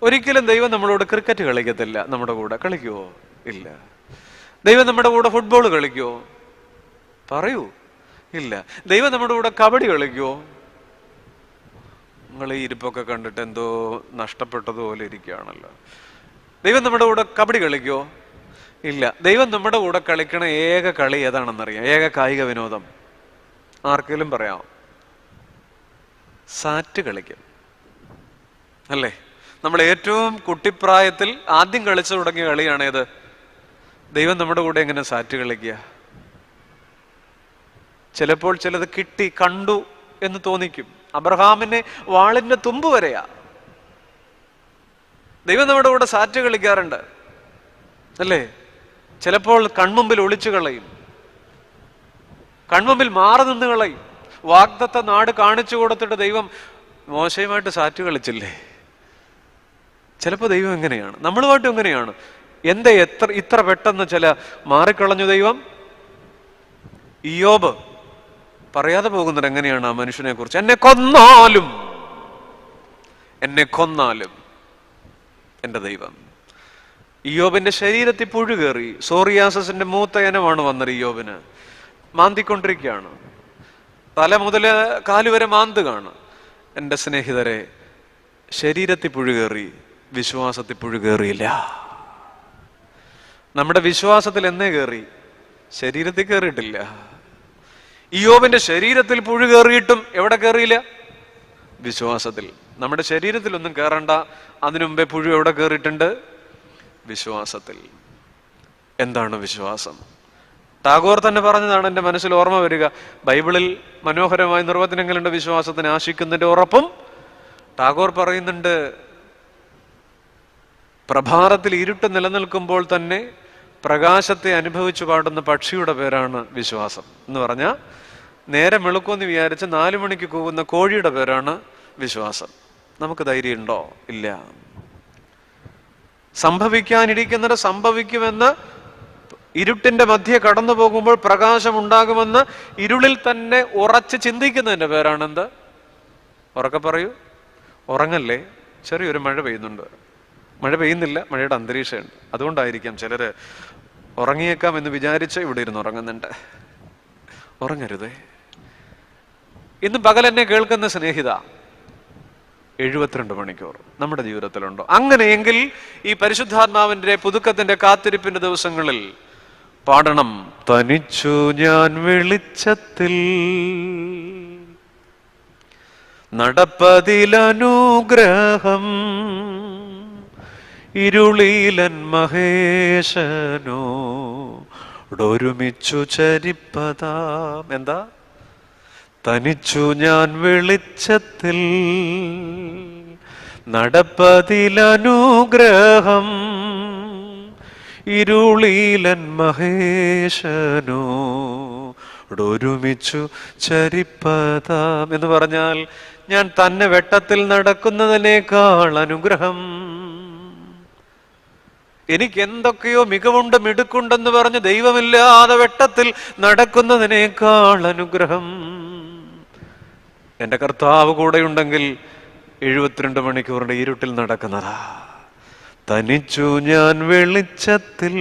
ഒരിക്കലും ദൈവം നമ്മളോട് ക്രിക്കറ്റ് കളിക്കത്തില്ല. നമ്മുടെ കൂടെ കളിക്കുവോ? ഇല്ല. ദൈവം നമ്മുടെ കൂടെ ഫുട്ബോൾ കളിക്കുവോ? പറയൂ, ഇല്ല. ദൈവം നമ്മുടെ കൂടെ കബഡി കളിക്കുവോ? നിങ്ങൾ ഈ ഇരിപ്പൊക്കെ കണ്ടിട്ട് എന്തോ നഷ്ടപ്പെട്ടതുപോലെ ഇരിക്കുകയാണല്ലോ. ദൈവം നമ്മുടെ കൂടെ കബഡി കളിക്കുമോ? ഇല്ല. ദൈവം നമ്മുടെ കൂടെ കളിക്കണ ഏക കളി ഏതാണെന്നറിയാം? ഏക കായിക വിനോദം ആർക്കെങ്കിലും പറയാമോ? സാറ്റ് കളിക്കും അല്ലേ? നമ്മൾ ഏറ്റവും കുട്ടിപ്രായത്തിൽ ആദ്യം കളിച്ചു തുടങ്ങിയ കളിയാണേത്? ദൈവം നമ്മുടെ കൂടെ എങ്ങനെ സാറ്റ് കളിക്കുക? ചിലപ്പോൾ ചിലത് കിട്ടി കണ്ടു എന്ന് തോന്നിക്കും. അബ്രഹാമിനെ വാളിന്റെ തുമ്പ് വരെയാ. ദൈവം നമ്മുടെ കൂടെ സാറ്റ് കളിക്കാറുണ്ട് അല്ലേ? ചിലപ്പോൾ കൺമുമ്പിൽ ഒളിച്ചു കളയും, കൺമുമ്പിൽ മാറി നിന്ന് കളയും. വാഗ്ദത്ത നാട് കാണിച്ചു കൊടുത്തിട്ട് ദൈവം മോശയുമായിട്ട് സാറ്റ് കളിച്ചില്ലേ? ചിലപ്പോൾ ദൈവം എങ്ങനെയാണ്, നമ്മളുമായിട്ടും എങ്ങനെയാണ്. എന്താ ഇത്ര പെട്ടെന്ന് ചില മാറിക്കളഞ്ഞു ദൈവം? ഇയ്യോബ് പറയാതെ പോകുന്നത് എങ്ങനെയാണ് ആ മനുഷ്യനെ കുറിച്ച്? എന്നെ കൊന്നാലും എൻ്റെ ദൈവം. ഇയ്യോബിന്റെ ശരീരത്തിൽ പുഴു കയറി. സോറിയാസിന്റെ മൂത്ത ഇനമാണ് വന്നത് ഇയ്യോബിന്. മാന്തിക്കൊണ്ടിരിക്കുകയാണ്, തല മുതൽ കാലുവരെ മാന്തുകയാണ്. എൻ്റെ സ്നേഹിതരെ, ശരീരത്തിൽ പുഴു കയറി, വിശ്വാസത്തിൽ പുഴു കയറിയില്ല. നമ്മുടെ വിശ്വാസത്തിൽ എന്നേ കയറി? ശരീരത്തിൽ കയറിയിട്ടില്ല. ഇയ്യോബിന്റെ ശരീരത്തിൽ പുഴു കയറിയിട്ടും എവിടെ കയറിയില്ല? വിശ്വാസത്തിൽ. നമ്മുടെ ശരീരത്തിലൊന്നും കയറണ്ട, അതിനു മുമ്പേ പുഴു എവിടെ കയറിയിട്ടുണ്ട്? വിശ്വാസത്തിൽ. എന്താണ് വിശ്വാസം? ടാഗോർ തന്നെ പറഞ്ഞതാണ്, എൻ്റെ മനസ്സിൽ ഓർമ്മ വരിക. ബൈബിളിൽ മനോഹരമായ നിർവചനങ്ങളുണ്ട് വിശ്വാസത്തിന്. ആശിക്കുന്നതിന്റെ ഉറപ്പും. ടാഗോർ പറയുന്നുണ്ട്, പ്രഭാതത്തിൽ ഇരുട്ട് നിലനിൽക്കുമ്പോൾ തന്നെ പ്രകാശത്തെ അനുഭവിച്ചു പാടുന്ന പക്ഷിയുടെ പേരാണ് വിശ്വാസം എന്ന് പറഞ്ഞാൽ, നേരെ വെളുക്കുമെന്ന് വിചാരിച്ച് 4 മണിക്ക് കൂകുന്ന കോഴിയുടെ പേരാണ് വിശ്വാസം. നമുക്ക് ധൈര്യമുണ്ടോ? ഇല്ല. സംഭവിക്കാനിരിക്കുന്നത് സംഭവിക്കുമെന്ന് ഇരുട്ടിന്റെ മധ്യേ കടന്നു പോകുമ്പോൾ പ്രകാശം ഉണ്ടാകുമെന്ന് ഇരുളിൽ തന്നെ ഉറച്ച് ചിന്തിക്കുന്നതിന്റെ പേരാണെന്ത്? ഉറക്കെ പറയൂ. ഉറങ്ങല്ലേ? ചെറിയൊരു മഴ പെയ്യുന്നുണ്ട്. മഴ പെയ്യുന്നില്ല, മഴയുടെ അന്തരീക്ഷമുണ്ട്. അതുകൊണ്ടായിരിക്കാം ചിലര് ഉറങ്ങിയേക്കാം എന്ന് വിചാരിച്ച് ഇവിടെ ഇരുന്ന് ഉറങ്ങുന്നുണ്ട്. ഉറങ്ങരുതേ. ഇന്ന് പകൽ എന്നെ കേൾക്കുന്ന സ്നേഹിത, 72 മണിക്കൂർ നമ്മുടെ ജീവിതത്തിലുണ്ടോ? അങ്ങനെയെങ്കിൽ ഈ പരിശുദ്ധാത്മാവിന്റെ പുതുക്കത്തിന്റെ കാത്തിരിപ്പിന്റെ ദിവസങ്ങളിൽ പാടണം, തനിച്ചു ഞാൻ വെളിച്ചത്തിൽ നടപ്പതിലനുഗ്രഹം, ഇരുളിലൻ മഹേശനോടൊരുമിച്ചു ചരിപ്പതാം. എന്താ? തനിച്ചു ഞാൻ വെളിച്ചത്തിൽ നടപ്പതിലനുഗ്രഹം, ഇരുളിലൻ മഹേശനോടൊരുമിച്ചു ചരിപ്പതാം എന്ന് പറഞ്ഞാൽ, ഞാൻ തന്നെ വെട്ടത്തിൽ നടക്കുന്നതിനേക്കാൾ അനുഗ്രഹം, എനിക്ക് എന്തൊക്കെയോ മികവുണ്ട് മിടുക്കുണ്ടെന്ന് പറഞ്ഞ് ദൈവമില്ലാതെ വെട്ടത്തിൽ നടക്കുന്നതിനേക്കാൾ അനുഗ്രഹം. എൻ്റെ കർത്താവ് കൂടെയുണ്ടെങ്കിൽ 72 മണിക്കൂറിന്റെ ഇരുട്ടിൽ നടക്കുന്നതാ. തനിച്ചു ഞാൻ വെളിച്ചത്തിൽ.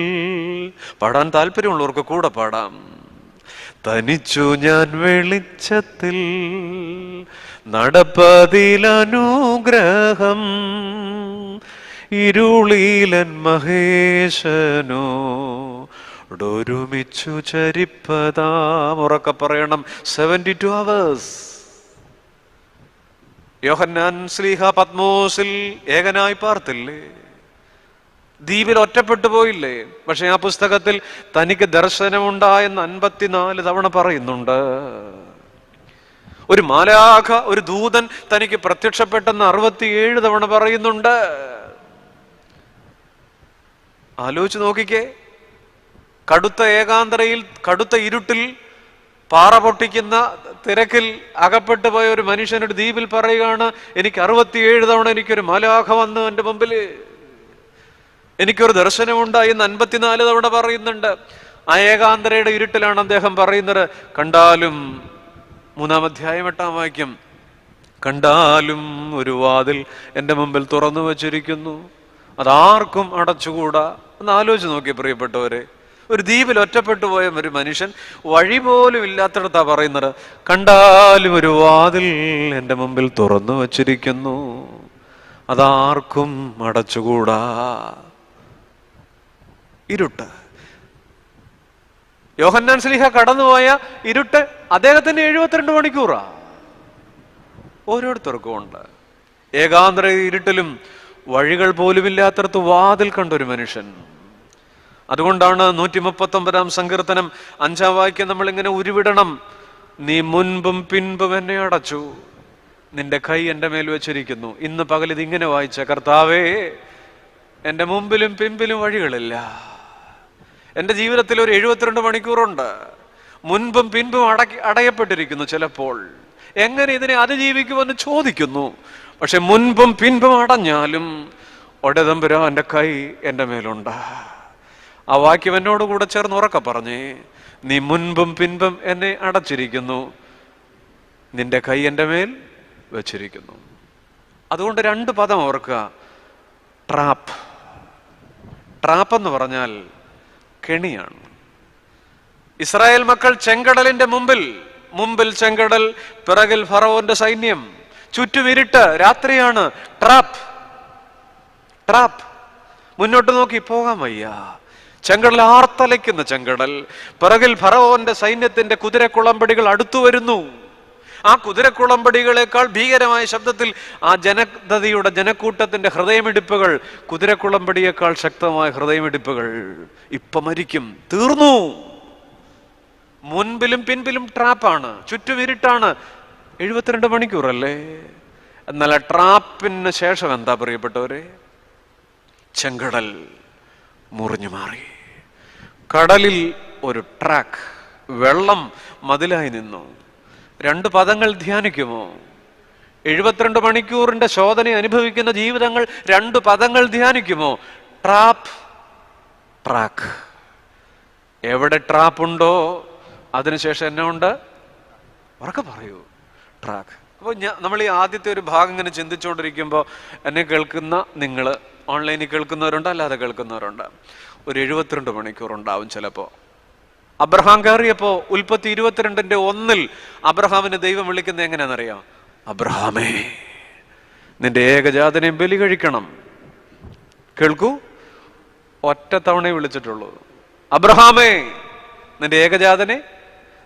പാടാൻ താല്പര്യമുള്ളവർക്ക് കൂടെ പാടാം. തനിച്ചു ഞാൻ വെളിച്ചത്തിൽ നടപ്പതിലനുഗ്രഹം, ഇരുളിലൻ മഹേശനോടൊരുമിച്ചു ചരിപ്പതാം. ഉറക്കെ പറയണം, 72 hours. യോഹന്നാൻ ശ്ലീഹ പത്മോസിൽ ഏകനായി പാർത്തില്ലേ? ദ്വീപിൽ ഒറ്റപ്പെട്ടു പോയില്ലേ? പക്ഷെ ആ പുസ്തകത്തിൽ തനിക്ക് ദർശനമുണ്ടായെന്ന് 54 തവണ പറയുന്നുണ്ട്. ഒരു മാലാഖ, ഒരു ദൂതൻ തനിക്ക് പ്രത്യക്ഷപ്പെട്ടെന്ന് 67 തവണ പറയുന്നുണ്ട്. ആലോചിച്ച് നോക്കിക്കേ. കടുത്ത ഏകാന്തരയിൽ, കടുത്ത ഇരുട്ടിൽ, പാറ പൊട്ടിക്കുന്ന തിരക്കിൽ അകപ്പെട്ടു പോയ ഒരു മനുഷ്യനൊരു ദ്വീപിൽ പറയുകയാണ്, എനിക്ക് 67 തവണ എനിക്കൊരു മാലാഖ വന്ന് എൻ്റെ മുമ്പിൽ, എനിക്കൊരു ദർശനമുണ്ടായി എന്ന് 54 തവണ പറയുന്നുണ്ട്. ആ ഏകാന്തരയുടെ ഇരുട്ടിലാണ് അദ്ദേഹം പറയുന്നത്, കണ്ടാലും, 3-ാം അധ്യായം 8-ാം വാക്യം, കണ്ടാലും ഒരു വാതിൽ എൻ്റെ മുമ്പിൽ തുറന്നു വച്ചിരിക്കുന്നു, അതാർക്കും അടച്ചുകൂടാ. ഒന്ന് ആലോചിച്ച് നോക്കി പ്രിയപ്പെട്ടവരെ. ഒരു ദ്വീപിൽ ഒറ്റപ്പെട്ടു പോയ ഒരു മനുഷ്യൻ, വഴി പോലും ഇല്ലാത്തടത്താ പറയുന്നത്, കണ്ടാലും ഒരു വാതിൽ എൻ്റെ മുമ്പിൽ തുറന്നു വച്ചിരിക്കുന്നു, അതാർക്കും അടച്ചുകൂടാ. ഇരുട്ട്. യോഹന്നാൻ ശ്ലീഹ കടന്നുപോയ ഇരുട്ട് അദ്ദേഹത്തിന്റെ 72 മണിക്കൂറാ. ഓരോരുത്തർക്കും ഉണ്ട്. ഏകാന്തര ഇരുട്ടിലും വഴികൾ പോലുമില്ലാത്തടത്ത് വാതിൽ കണ്ടൊരു മനുഷ്യൻ. അതുകൊണ്ടാണ് 139 സങ്കീർത്തനം 5 വാക്യം നമ്മൾ ഇങ്ങനെ ഉരുവിടണം. നീ മുൻപും പിൻപും എന്നെ അടച്ചു, നിന്റെ കൈ എൻ്റെ മേൽ വെച്ചിരിക്കുന്നു. ഇന്ന് പകൽ ഇതിങ്ങനെ വായിച്ച, കർത്താവേ, എൻ്റെ മുമ്പിലും പിൻപിലും വഴികളില്ല. എൻ്റെ ജീവിതത്തിൽ ഒരു 72 മണിക്കൂറുണ്ട്. മുൻപും പിൻപും അടയപ്പെട്ടിരിക്കുന്നു. ചിലപ്പോൾ എങ്ങനെ ഇതിനെ അതിജീവിക്കുമെന്ന് ചോദിക്കുന്നു. പക്ഷെ മുൻപും പിൻപും അടഞ്ഞാലും ഒടതമ്പുരാന്റെ കൈ എൻ്റെ മേലുണ്ട്. ആ വാക്യം എന്നോട് കൂടെ ചേർന്ന് ഉറക്കെ പറഞ്ഞേ, നീ മുൻപും പിൻപും എന്നെ അടച്ചിരിക്കുന്നു, നിന്റെ കൈ എൻ്റെ മേൽ വെച്ചിരിക്കുന്നു. അതുകൊണ്ട് 2 പദം ഓർക്കുക. ട്രാപ്പ്. ട്രാപ്പ് എന്ന് പറഞ്ഞാൽ കെണിയാണ്. ഇസ്രായേൽ മക്കൾ ചെങ്കടലിന്റെ മുമ്പിൽ ചെങ്കടൽ, പിറകിൽ ഫറവോന്റെ സൈന്യം, ചുറ്റും ഇരുട്ട്, രാത്രിയാണ്. ട്രാപ്പ്. മുന്നോട്ട് നോക്കി പോകാൻ വയ്യ. ചെങ്കടൽ ആർത്തലയ്ക്കുന്ന ചെങ്കടൽ, പിറകിൽ ഫറവോന്റെ സൈന്യത്തിന്റെ കുതിരക്കുളമ്പടികൾ അടുത്തു വരുന്നു. ആ കുതിരക്കുളമ്പടികളെക്കാൾ ഭീകരമായ ശബ്ദത്തിൽ ആ ജനക്കൂട്ടത്തിന്റെ ഹൃദയമിടിപ്പുകൾ, കുതിരക്കുളമ്പടിയേക്കാൾ ശക്തമായ ഹൃദയമിടിപ്പുകൾ. ഇപ്പൊ മരിക്കും, തീർന്നു. മുൻപിലും പിൻപിലും ട്രാപ്പാണ്, ചുറ്റും ഇരുട്ടാണ്. 72 മണിക്കൂറല്ലേ? എന്നാൽ ട്രാപ്പിന് ശേഷം എന്താ പ്രിയപ്പെട്ടവരെ? ചെങ്കടൽ മുറിഞ്ഞു മാറി. കടലിൽ ഒരു ട്രാക്ക്, വെള്ളം മതിലായി നിന്നു. 2 പദങ്ങൾ ധ്യാനിക്കുമോ? 72 മണിക്കൂറിന്റെ ശോധന അനുഭവിക്കുന്ന ജീവിതങ്ങൾ 2 പദങ്ങൾ ധ്യാനിക്കുമോ? Trap, track. എവിടെ ട്രാപ്പുണ്ടോ അതിനുശേഷം എന്നെ ഉണ്ട്? ഉറക്കെ പറയൂ, ട്രാക്ക്. അപ്പോൾ നമ്മൾ ഈ ആദ്യത്തെ ഒരു ഭാഗം ഇങ്ങനെ ചിന്തിച്ചുകൊണ്ടിരിക്കുമ്പോൾ എന്നെ കേൾക്കുന്ന നിങ്ങൾ, ഓൺലൈനിൽ കേൾക്കുന്നവരുണ്ട്, അല്ലാതെ കേൾക്കുന്നവരുണ്ട്, ഒരു 72 മണിക്കൂർ ഉണ്ടാവും ചിലപ്പോൾ. അബ്രഹാം കയറിയപ്പോ ഉൽപ്പത്തി 22:1 അബ്രഹാമിനെ ദൈവം വിളിക്കുന്നത് എങ്ങനെയാണെന്നറിയാം? അബ്രഹാമേ, നിന്റെ ഏകജാതനെ ബലി കഴിക്കണം. കേൾക്കൂ, ഒറ്റ തവണയെ വിളിച്ചിട്ടുള്ളൂ. അബ്രഹാമേ, നിന്റെ ഏകജാതനെ.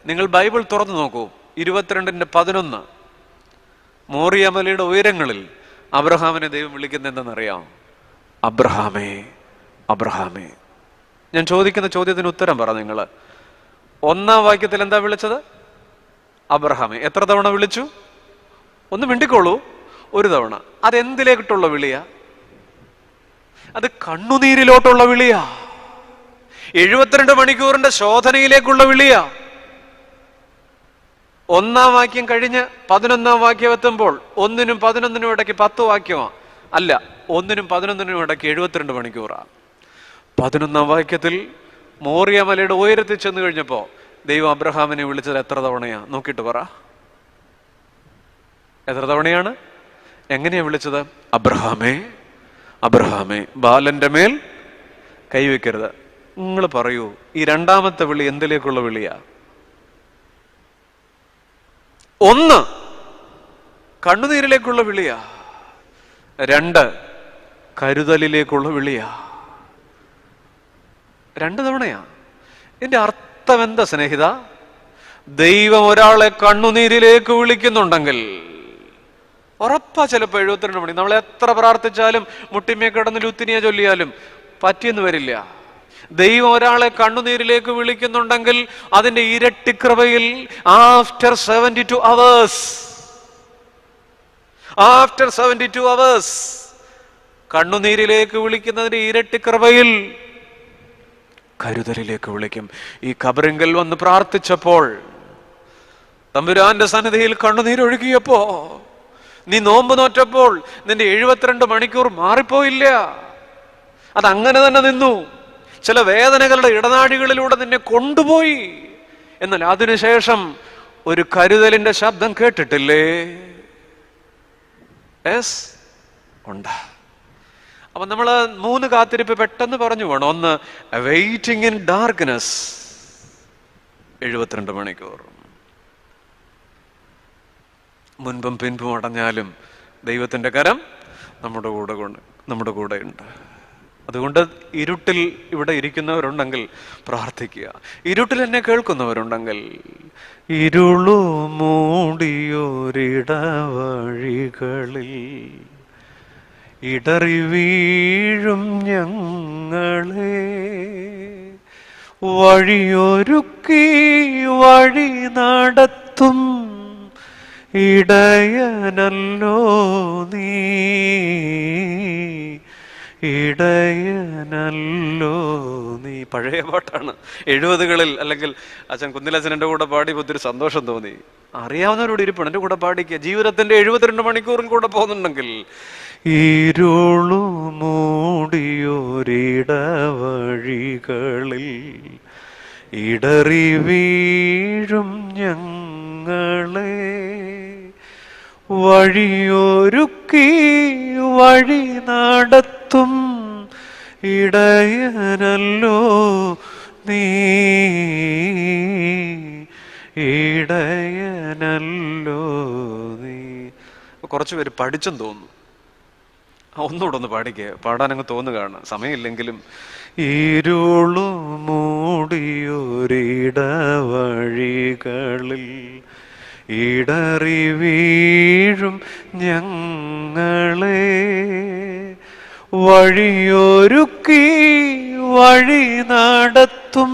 നിങ്ങൾ ബൈബിൾ തുറന്നു നോക്കൂ. 22:11 മോറിയ മലയുടെ ഉയരങ്ങളിൽ അബ്രഹാമിനെ ദൈവം വിളിക്കുന്നത് എന്തെന്നറിയാം? അബ്രഹാമേ, അബ്രഹാമേ. ഞാൻ ചോദിക്കുന്ന ചോദ്യത്തിന് ഉത്തരം പറ നിങ്ങൾ. 1-ാം വാക്യത്തിൽ എന്താ വിളിച്ചത്? അബ്രഹാമേ. എത്ര തവണ വിളിച്ചു? ഒന്ന് മിണ്ടിക്കോളൂ. 1 തവണ. അതെന്തിലേക്കിട്ടുള്ള വിളിയാ? അത് കണ്ണുനീരിലോട്ടുള്ള വിളിയാ. 72 മണിക്കൂറിന്റെ ശോധനയിലേക്കുള്ള വിളിയാ. 1-ാം വാക്യം കഴിഞ്ഞ് 11-ാം വാക്യം എത്തുമ്പോൾ 1-നും 11-നും ഇടയ്ക്ക് 10 വാക്യമാ. അല്ല, 1-നും 11-നും ഇടയ്ക്ക് 72 മണിക്കൂറാ. 11-ാം വാക്യത്തിൽ മോറിയ മലയുടെ ഉയരത്തിൽ ചെന്ന് കഴിഞ്ഞപ്പോ ദൈവം അബ്രഹാമിനെ വിളിച്ചത് എത്ര തവണയാ? നോക്കിയിട്ട് പറ. എത്ര തവണയാണ്? എങ്ങനെയാ വിളിച്ചത്? അബ്രഹാമേ, അബ്രഹാമേ. ബാലന്റെ മേൽ കൈവയ്ക്കരുത്. നിങ്ങൾ പറയൂ, ഈ 2-ാമത്തെ വിളി എന്തിലേക്കുള്ള വിളിയാ? 1 കണ്ണുനീരിലേക്കുള്ള വിളിയാ. 2 കരുതലിലേക്കുള്ള വിളിയാ. 2 തവണയാ. ഇതിന്റെ അർത്ഥം എന്താ സ്നേഹിത? ദൈവം ഒരാളെ കണ്ണുനീരിലേക്ക് വിളിക്കുന്നുണ്ടെങ്കിൽ ഉറപ്പാ ചിലപ്പോൾ 72 മണി. നമ്മൾ എത്ര പ്രാർത്ഥിച്ചാലും മുട്ടിമേ കിടന്ന് ലുത്തിനിയ ചൊല്ലിയാലും പറ്റിയെന്ന് വരില്ല. ദൈവം ഒരാളെ കണ്ണുനീരിലേക്ക് വിളിക്കുന്നുണ്ടെങ്കിൽ അതിന്റെ ഇരട്ടി കൃപയിൽ ആഫ്റ്റർ 72 അവേഴ്സ് കണ്ണുനീരിലേക്ക് വിളിക്കുന്നതിന്റെ ഇരട്ടി കൃപയിൽ കരുതലിലേക്ക് വിളിക്കും. ഈ ഖബറിങ്കൽ വന്ന് പ്രാർത്ഥിച്ചപ്പോൾ, തമ്പുരാന്റെ സന്നിധിയിൽ കണ്ണുനീരൊഴുകിയപ്പോ, നീ നോമ്പ് നോറ്റപ്പോൾ നിന്റെ 72 മണിക്കൂർ മാറിപ്പോയില്ല. അതങ്ങനെ തന്നെ നിന്നു. ചില വേദനകളുടെ ഇടനാഴികളിലൂടെ നിന്നെ കൊണ്ടുപോയി. എന്നാൽ അതിനുശേഷം ഒരു കരുതലിന്റെ ശബ്ദം കേട്ടിട്ടില്ലേ? യെസ്, ഉണ്ട്. അപ്പൊ നമ്മൾ 3 കാത്തിരിപ്പ് പെട്ടെന്ന് പറഞ്ഞു പോകണം. 1, വെയിറ്റിംഗ് ഇൻ ഡാർക്ക്നെസ് 72 മണിക്കൂർ. മുൻപും പിൻപും അടഞ്ഞാലും ദൈവത്തിന്റെ കരം നമ്മുടെ കൂടെ ഉണ്ട്. അതുകൊണ്ട് ഇരുട്ടിൽ ഇവിടെ ഇരിക്കുന്നവരുണ്ടെങ്കിൽ പ്രാർത്ഥിക്കുക. ഇരുട്ടിൽ എന്നെ കേൾക്കുന്നവരുണ്ടെങ്കിൽ, ഇരുളു മൂടിയൊരിടവഴികളിൽ ഇടറി വീഴും ഞങ്ങളെ വഴിയൊരുക്കി വഴി നടത്തും ഇടയനല്ലോ നീ, ഇടയനല്ലോ നീ. പഴയ പാട്ടാണ്, 70കളിൽ അല്ലെങ്കിൽ അച്ഛൻ കുന്നിലച്ഛൻ്റെ കൂടെ പാടി ഒത്തിരി സന്തോഷം തോന്നി. അറിയാവുന്നവരോട് ഇരിപ്പാണ്, എൻ്റെ കൂടെ പാടിക്കുക. ജീവിതത്തിൻ്റെ 72 മണിക്കൂറിൽ കൂടെ പോകുന്നുണ്ടെങ്കിൽ, ഇരുളു മൂടിയൊരിടവഴികളിൽ ഇടറി വീഴും ഞങ്ങളെ വഴിയൊരുക്കി വഴി നടത്തും ഇടയനല്ലോ നീ, ഇടയനല്ലോ നീ. കുറച്ചു പേര് പഠിച്ചെന്ന് തോന്നുന്നു. ഒന്നുകൂടെ ഒന്ന് പാടിക്കുക, പാടാനങ്ങ് തോന്നുകയാണ്, സമയമില്ലെങ്കിലും. ഇരുളു മൂടിയൊരിടവഴികളിൽ ഇടറി വീഴും ഞങ്ങളെ വഴിയൊരുക്കി വഴി നടത്തും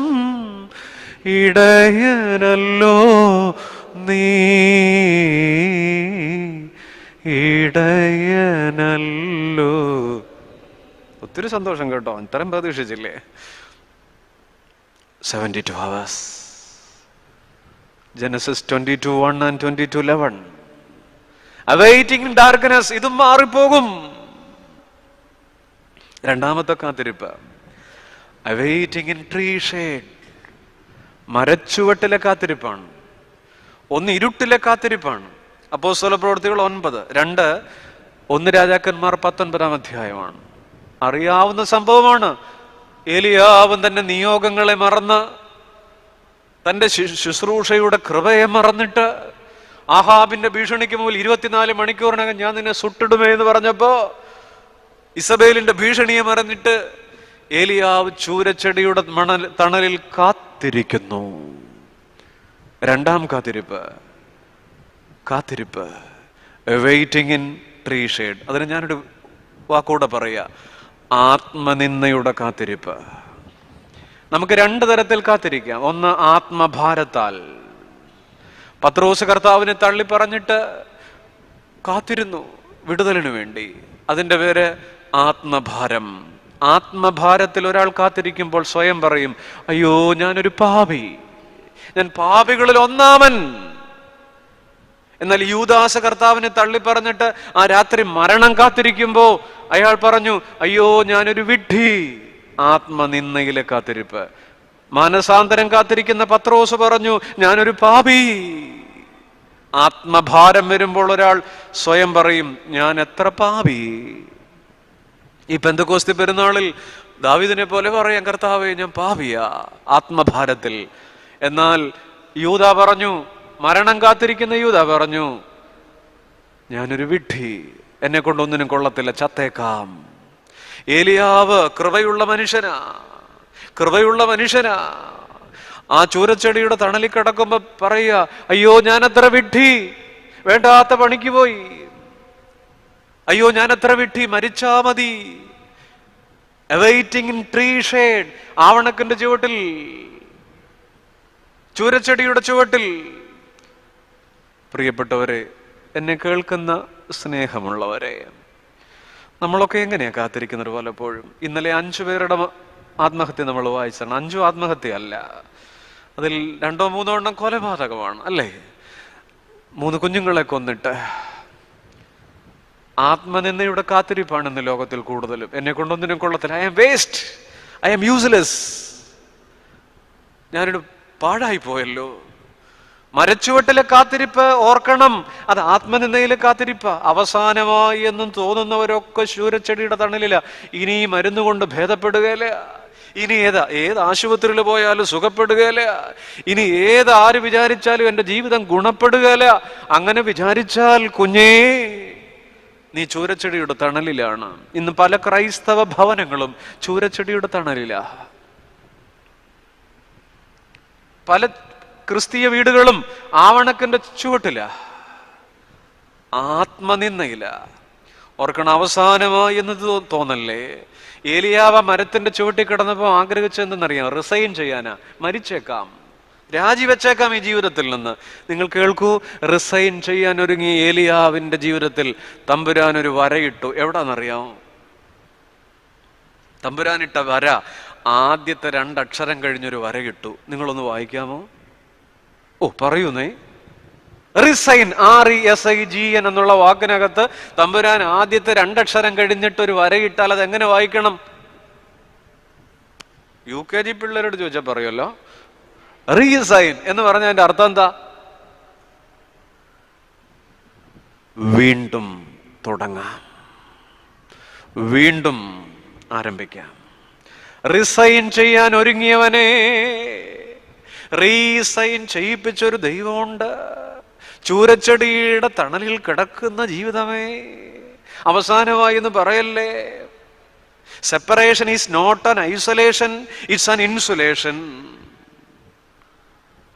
ഇടയനല്ലോ നീ, ഇടയനല്ലോ. ഒത്തിരി സന്തോഷം കേട്ടോ, ഇത്രയും പ്രതീക്ഷിച്ചില്ലേ? 72 hours. Genesis 22:1 and 22:11. Awaiting in darkness. ഇതും മാറിപ്പോകും. രണ്ടാമത്തെ കാത്തിരിപ്പ്, awaiting in tree shade. മരച്ചുവട്ടിലെ കാത്തിരിപ്പാണ്. ഒന്ന് ഇരുട്ടിലെ കാത്തിരിപ്പാണ്. അപ്പോസ്തല പ്രവൃത്തികൾ 9:2. 1 രാജാക്കന്മാർ 19-ാം അധ്യായമാണ്. അറിയാവുന്ന സംഭവമാണ്. ഏലിയാവും തന്റെ നിയോഗങ്ങളെ മറന്ന്, തന്റെ ശുശ്രൂഷയുടെ കൃപയെ മറന്നിട്ട്, ആഹാബിന്റെ ഭീഷണിക്ക് മുമ്പിൽ 24 മണിക്കൂറിനകം ഞാൻ നിന്നെ സുട്ടിടുമേ എന്ന് പറഞ്ഞപ്പോ ഇസബേലിന്റെ ഭീഷണിയെ മറന്നിട്ട് ഏലിയാവ് ചൂരച്ചെടിയുടെ തണലിൽ കാത്തിരിക്കുന്നു. രണ്ടാം കാത്തിരിപ്പ്, കാത്തിരിപ്പ്, വെയിറ്റിംഗ് ഇൻ ട്രീ ഷേഡ്. അതിന് ഞാനൊരു വാക്കൂടെ പറയാ, ആത്മനിന്ദയുടെ കാത്തിരിപ്പ്. നമുക്ക് 2 തരത്തിൽ കാത്തിരിക്കാം. ഒന്ന്, ആത്മഭാരത്താൽ. പത്രോസ് കർത്താവിനെ തള്ളി പറഞ്ഞിട്ട് കാത്തിരുന്നു വിടുതലിനു വേണ്ടി. അതിൻ്റെ പേര് ആത്മഭാരം. ആത്മഭാരത്തിൽ ഒരാൾ കാത്തിരിക്കുമ്പോൾ സ്വയം പറയും, അയ്യോ ഞാനൊരു പാപി, ഞാൻ പാപികളിൽ ഒന്നാമൻ. എന്നാൽ യൂദാസ് കർത്താവിനെ തള്ളി പറഞ്ഞിട്ട് ആ രാത്രി മരണം കാത്തിരിക്കുമ്പോ അയാൾ പറഞ്ഞു, അയ്യോ ഞാനൊരു വിഡ്ഢി. ആത്മനിന്ദയിലെ കാത്തിരിപ്പ്. മാനസാന്തരം കാത്തിരിക്കുന്ന പത്രോസ് പറഞ്ഞു, ഞാനൊരു പാപി. ആത്മഭാരം വരുമ്പോൾ ഒരാൾ സ്വയം പറയും, ഞാൻ എത്ര പാപി. ഈ പെന്തക്കോസ്തി പെരുന്നാളിൽ ദാവീദിനെ പോലെ പറയാം, കർത്താവേ ഞാൻ പാപിയാ, ആത്മഭാരത്തിൽ. എന്നാൽ യൂദാ പറഞ്ഞു, മരണം കാത്തിരിക്കുന്ന യൂദാ പറഞ്ഞു, ഞാനൊരു വിഡ്ഢി, എന്നെ കൊണ്ടൊന്നിനും കൊള്ളത്തില്ല, ചത്തേക്കാം. ഏലിയാവ് കൃപയുള്ള മനുഷ്യനാ, കൃപയുള്ള മനുഷ്യനാ. ആ ചൂരച്ചെടിയുടെ തണലിൽ കിടക്കുമ്പോ പറയുക, അയ്യോ ഞാൻ അത്ര വിഡ്ഢി, വേണ്ടാത്ത പണിക്ക് പോയി, അയ്യോ ഞാൻ അത്ര വിഡ്ഢി, മരിച്ചാ മതി. അവൈറ്റിംഗ് ഇൻ ട്രീ ഷേഡ്, ആവണക്കിന്റെ ചുവട്ടിൽ, ചൂരച്ചെടിയുടെ ചുവട്ടിൽ. പ്രിയപ്പെട്ടവരെ, എന്നെ കേൾക്കുന്ന സ്നേഹമുള്ളവരെ, നമ്മളൊക്കെ എങ്ങനെയാ കാത്തിരിക്കുന്നത് പലപ്പോഴും. ഇന്നലെ 5 പേരുടെ ആത്മഹത്യ നമ്മൾ വായിച്ചാണ്. 5 ആത്മഹത്യയല്ല, അതിൽ 2-3 എണ്ണം കൊലപാതകമാണ്, അല്ലേ? 3 കുഞ്ഞുങ്ങളെ കൊന്നിട്ട്. ആത്മനിന്ദയുടെ കാത്തിരിപ്പാണ് ഇന്ന് ലോകത്തിൽ കൂടുതലും. എന്നെ കൊണ്ടൊന്നിനും കൊള്ളത്തില്ല, I am waste, I am useless, ഞാനൊരു പാഴായി പോയല്ലോ. മരച്ചുവട്ടിലെ കാത്തിരിപ്പ് ഓർക്കണം, അത് ആത്മനിന്ദയിലെ കാത്തിരിപ്പ. അവസാനമായി എന്നും തോന്നുന്നവരൊക്കെ ശൂരച്ചെടിയുടെ തണലില. ഇനി മരുന്ന് കൊണ്ട് ഭേദപ്പെടുകയില്ല, ഇനി ഏത് ആശുപത്രിയിൽ പോയാലും സുഖപ്പെടുകയില്ല, ഇനി ആര് വിചാരിച്ചാലും എൻ്റെ ജീവിതം ഗുണപ്പെടുകയില്ല. അങ്ങനെ വിചാരിച്ചാൽ കുഞ്ഞേ, നീ ചൂരച്ചെടിയുടെ തണലിലാണ്. ഇന്ന് പല ക്രൈസ്തവ ഭവനങ്ങളും ചൂരച്ചെടിയുടെ തണലിലാ. പല ക്രിസ്തീയ വീടുകളും ആവണക്കിന്റെ ചുവട്ടില, ആത്മനിന്ദയില. ഓർക്കണം, അവസാനമായി എന്ന് തോന്നല്ലേ. ഏലിയാവ മരത്തിന്റെ ചുവട്ടിൽ കിടന്നപ്പോൾ ആഗ്രഹിച്ചെന്തെന്നറിയാം? റിസൈൻ ചെയ്യാനാ. മരിച്ചേക്കാം, രാജിവെച്ചേക്കാം ഈ ജീവിതത്തിൽ നിന്ന്. നിങ്ങൾ കേൾക്കൂ, റിസൈൻ ചെയ്യാൻ ഒരുങ്ങി ഏലിയാവിന്റെ ജീവിതത്തിൽ തമ്പുരാൻ ഒരു വരയിട്ടു. എവിടാന്നറിയാം? തമ്പുരാനിട്ട വര ആദ്യത്തെ 2 അക്ഷരം കഴിഞ്ഞൊരു വരയിട്ടു. നിങ്ങളൊന്ന് വായിക്കാമോ? പറയുന്നേ. റിസൈൻ, RESIGN എന്നുള്ള വാക്കിനകത്ത് തമ്പുരാൻ ആദ്യത്തെ 2 അക്ഷരം കഴിഞ്ഞിട്ട് ഒരു വരയിട്ടാൽ അത് എങ്ങനെ വായിക്കണം? UKG പിള്ളേരോട് ചോദിച്ചാൽ പറയുമല്ലോ. റീസൈൻ എന്ന് പറഞ്ഞ അതിന്റെ അർത്ഥം എന്താ? വീണ്ടും തുടങ്ങാം, വീണ്ടും ആരംഭിക്കാം. റിസൈൻ ചെയ്യാൻ ഒരുങ്ങിയവനെ റീസൈൻ ചെയ്യിപ്പിച്ചൊരു ദൈവമുണ്ട്. ചൂരച്ചെടിയുടെ തണലിൽ കിടക്കുന്ന ജീവിതമേ, അവസാനമായി എന്ന് പറയല്ലേ. Separation is not an isolation, it's an insulation.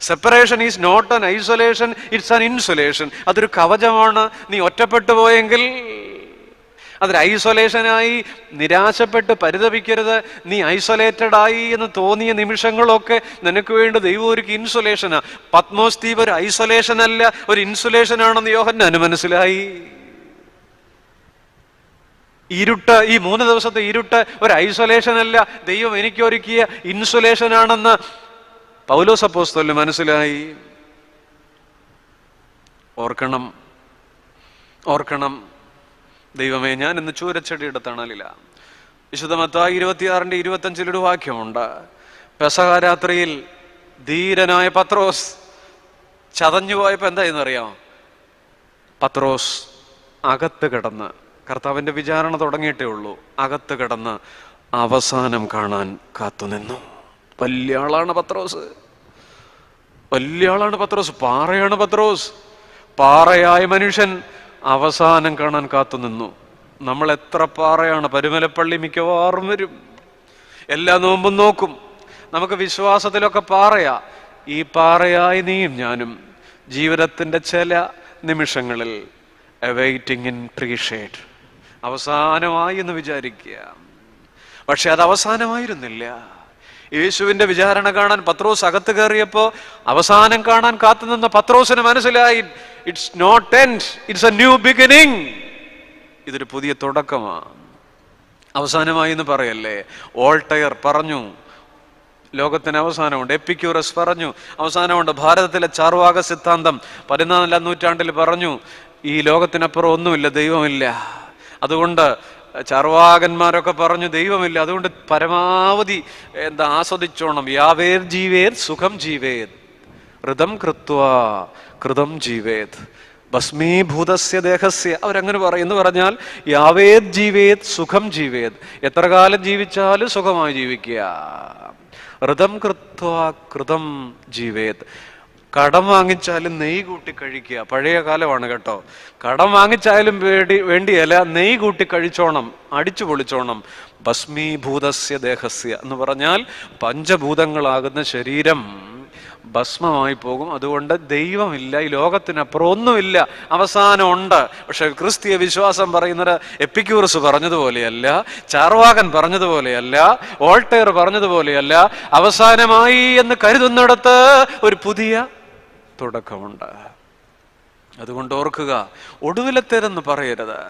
Separation is not an isolation, it's an insulation. അതൊരു കവചമാണ്. നീ ഒറ്റപ്പെട്ടു പോയെങ്കിൽ അതൊരു ഐസൊലേഷനായി നിരാശപ്പെട്ട് പരിതപിക്കരുത്. നീ ഐസൊലേറ്റഡ് ആയി എന്ന് തോന്നിയ നിമിഷങ്ങളൊക്കെ നിനക്ക് വേണ്ടി ദൈവം ഒരു ഇൻസുലേഷനാ. പത്മോസ് ദ്വീപ് ഒരു ഐസൊലേഷൻ അല്ല, ഒരു ഇൻസുലേഷൻ ആണെന്ന് യോഹന്നാന് മനസ്സിലായി. ഇരുട്ട്, ഈ 3 ദിവസത്തെ ഇരുട്ട് ഒരു ഐസൊലേഷൻ അല്ല, ദൈവം എനിക്ക് ഒരുക്കിയ ഇൻസുലേഷൻ ആണെന്ന് പൗലോസ് അപ്പോസ്തലന് മനസ്സിലായി. ഓർക്കണം, ദൈവമേ, ഞാൻ ഇന്ന് ചൂരച്ചെടിയുടെ തണലില. വിശുദ്ധ മത്തായി 26:25 വാക്യമുണ്ട്. പെസഹ രാത്രിയിൽ ധീരനായ പത്രോസ് ചതഞ്ഞു പോയപ്പോ എന്തായെന്നറിയാം? പത്രോസ് അകത്ത് കിടന്ന്, കർത്താവിന്റെ വിചാരണ തുടങ്ങിയിട്ടേ ഉള്ളൂ, അകത്ത് കിടന്ന് അവസാനം കാണാൻ കാത്തുനിന്നു. വലിയ ആളാണ് പത്രോസ്, വലിയ ആളാണ് പത്രോസ്. പാറയാണ് പത്രോസ്. പാറയായ മനുഷ്യൻ അവസാനം കാണാൻ കാത്തുനിന്നു. നമ്മൾ എത്ര പാറയാണ്. പരുമലപ്പള്ളി മിക്കവാറും വരും, എല്ലാ നോമ്പും നോക്കും. നമുക്ക് വിശ്വാസത്തിലൊക്കെ പാറയാ. ഈ പാറയായി നീയും ഞാനും ജീവിതത്തിന്റെ ചില നിമിഷങ്ങളിൽ അവൈറ്റിംഗ് ഇൻ ട്രീ ഷേഡ്, അവസാനമായി എന്ന് വിചാരിക്കുക. പക്ഷെ അത് അവസാനമായിരുന്നില്ല. യേശുവിന്റെ വിചാരണ കാണാൻ പത്രോസ് അകത്ത് കയറിയപ്പോ അവസാനം കാണാൻ കാത്തുനിന്ന പത്രോസിന് മനസ്സിലായി, it's not end, it's a new beginning. ഇതൊരു പുതിയ തുടക്കമാണ്. അവസാനമായി എന്ന് പറയല്ലേ. വോൾട്ടയർ പറഞ്ഞു ലോകത്തിന് അവസാനമുണ്ട്. എപ്പിക്യൂറസ് പറഞ്ഞു അവസാനമുണ്ട്. ഭാരതത്തിലെ ചാർവാക സിദ്ധാന്തം 14-ാം നൂറ്റാണ്ടിൽ പറഞ്ഞു ഈ ലോകത്തിനപ്പുറം ഒന്നുമില്ല, ദൈവമില്ല. അതുകൊണ്ട് ചാർവാകന്മാരൊക്കെ പറഞ്ഞു ദൈവമില്ല, അതുകൊണ്ട് പരമാവധി ആസ്വദിച്ചോണം. യാവേർ ജീവേത് സുഖം ജീവേത്, ഋതം കൃത്വാ കൃതം ജീവേത്, ഭസ്മീഭൂതസ്യ ദേഹസ്യ. അവരങ്ങനെ പറയും. എന്ന് പറഞ്ഞാൽ യാവേത് ജീവേത് സുഖം ജീവേത്, എത്ര കാലം ജീവിച്ചാലും സുഖമായി ജീവിക്കുക. ഋതം കൃത്വാ കൃതം ജീവേത്, കടം വാങ്ങിച്ചാലും നെയ്യ് കൂട്ടി കഴിക്കുക. പഴയ കാലമാണ് കേട്ടോ. കടം വാങ്ങിച്ചാലും വേണ്ടിയല്ല, നെയ്യ് കൂട്ടി കഴിച്ചോണം, അടിച്ചു പൊളിച്ചോണം. ഭസ്മീഭൂതസ്യ ദേഹസ്യ എന്ന് പറഞ്ഞാൽ പഞ്ചഭൂതങ്ങളാകുന്ന ശരീരം ഭസ്മമായി പോകും. അതുകൊണ്ട് ദൈവമില്ല, ഈ ലോകത്തിനപ്പുറം ഒന്നുമില്ല, അവസാനം ഉണ്ട്. പക്ഷെ ക്രിസ്തീയ വിശ്വാസം പറയുന്നത് എപ്പിക്യൂറസ് പറഞ്ഞതുപോലെയല്ല, ചാർവാകൻ പറഞ്ഞതുപോലെയല്ല, വോൾട്ടയർ പറഞ്ഞതുപോലെയല്ല. അവസാനമായി എന്ന് കരുതുന്നിടത്ത് ഒരു പുതിയ തുടക്കമുണ്ട്. അതുകൊണ്ട് ഓർക്കുക, ഒടുവിലത്തേതെന്ന് പറയരുത്.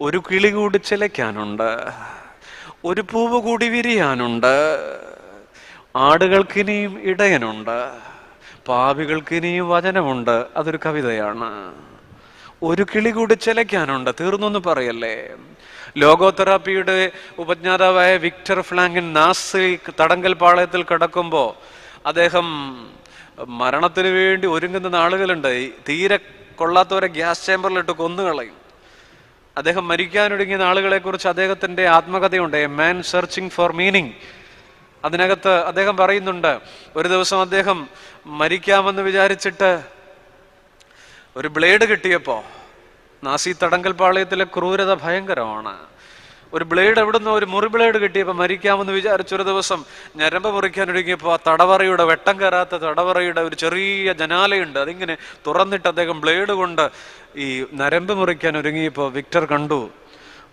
ഒരു കിളി കൂടി ചിലയ്ക്കാനുണ്ട്, ഒരു പൂവ് കൂടി വിരിയാനുണ്ട്. ആടുകൾക്കിനിയും ഇടയനുണ്ട്, പാപികൾക്കിനിയും വചനമുണ്ട്. അതൊരു കവിതയാണ്. ഒരു കിളി കൂടി ചിലയ്ക്കാനുണ്ട്. തീർന്നൊന്നും പറയല്ലേ. ലോഗോതെറാപ്പിയുടെ ഉപജ്ഞാതാവായ വിക്ടർ ഫ്രാങ്കൻ നാസി തടങ്കൽ പാളയത്തിൽ കിടക്കുമ്പോൾ അദ്ദേഹം മരണത്തിന് വേണ്ടി ഒരുങ്ങുന്ന ആളുകളുണ്ട്. തീരെ കൊള്ളാത്തവരെ ഗ്യാസ് ചേമ്പറിലിട്ട് കൊന്നുകളയും. അദ്ദേഹം മരിക്കാനൊരുങ്ങിയ ആളുകളെ കുറിച്ച് അദ്ദേഹത്തിന്റെ ആത്മകഥയുണ്ട്, a man searching for meaning. അതിനകത്ത് അദ്ദേഹം പറയുന്നുണ്ട്, ഒരു ദിവസം അദ്ദേഹം മരിക്കാമെന്ന് വിചാരിച്ചിട്ട് ഒരു ബ്ലേഡ് കിട്ടിയപ്പോ നാസി തടങ്കൽ പാളയത്തിലെ ക്രൂരത ഭയങ്കരമാണ്. ഒരു ബ്ലേഡ് എവിടുന്നോ ഒരു മുറി ബ്ലേഡ് കിട്ടിയപ്പോൾ മരിക്കാമെന്ന് വിചാരിച്ചൊരു ദിവസം ഞരമ്പ് മുറിക്കാൻ ഒരുങ്ങിയപ്പോൾ ആ തടവറയുടെ വെട്ടം കയറാത്ത തടവറയുടെ ഒരു ചെറിയ ജനാലയുണ്ട്, അതിങ്ങനെ തുറന്നിട്ട് അദ്ദേഹം ബ്ലേഡ് കൊണ്ട് ഈ നരമ്പ് മുറിക്കാൻ ഒരുങ്ങിയപ്പോൾ വിക്ടർ കണ്ടു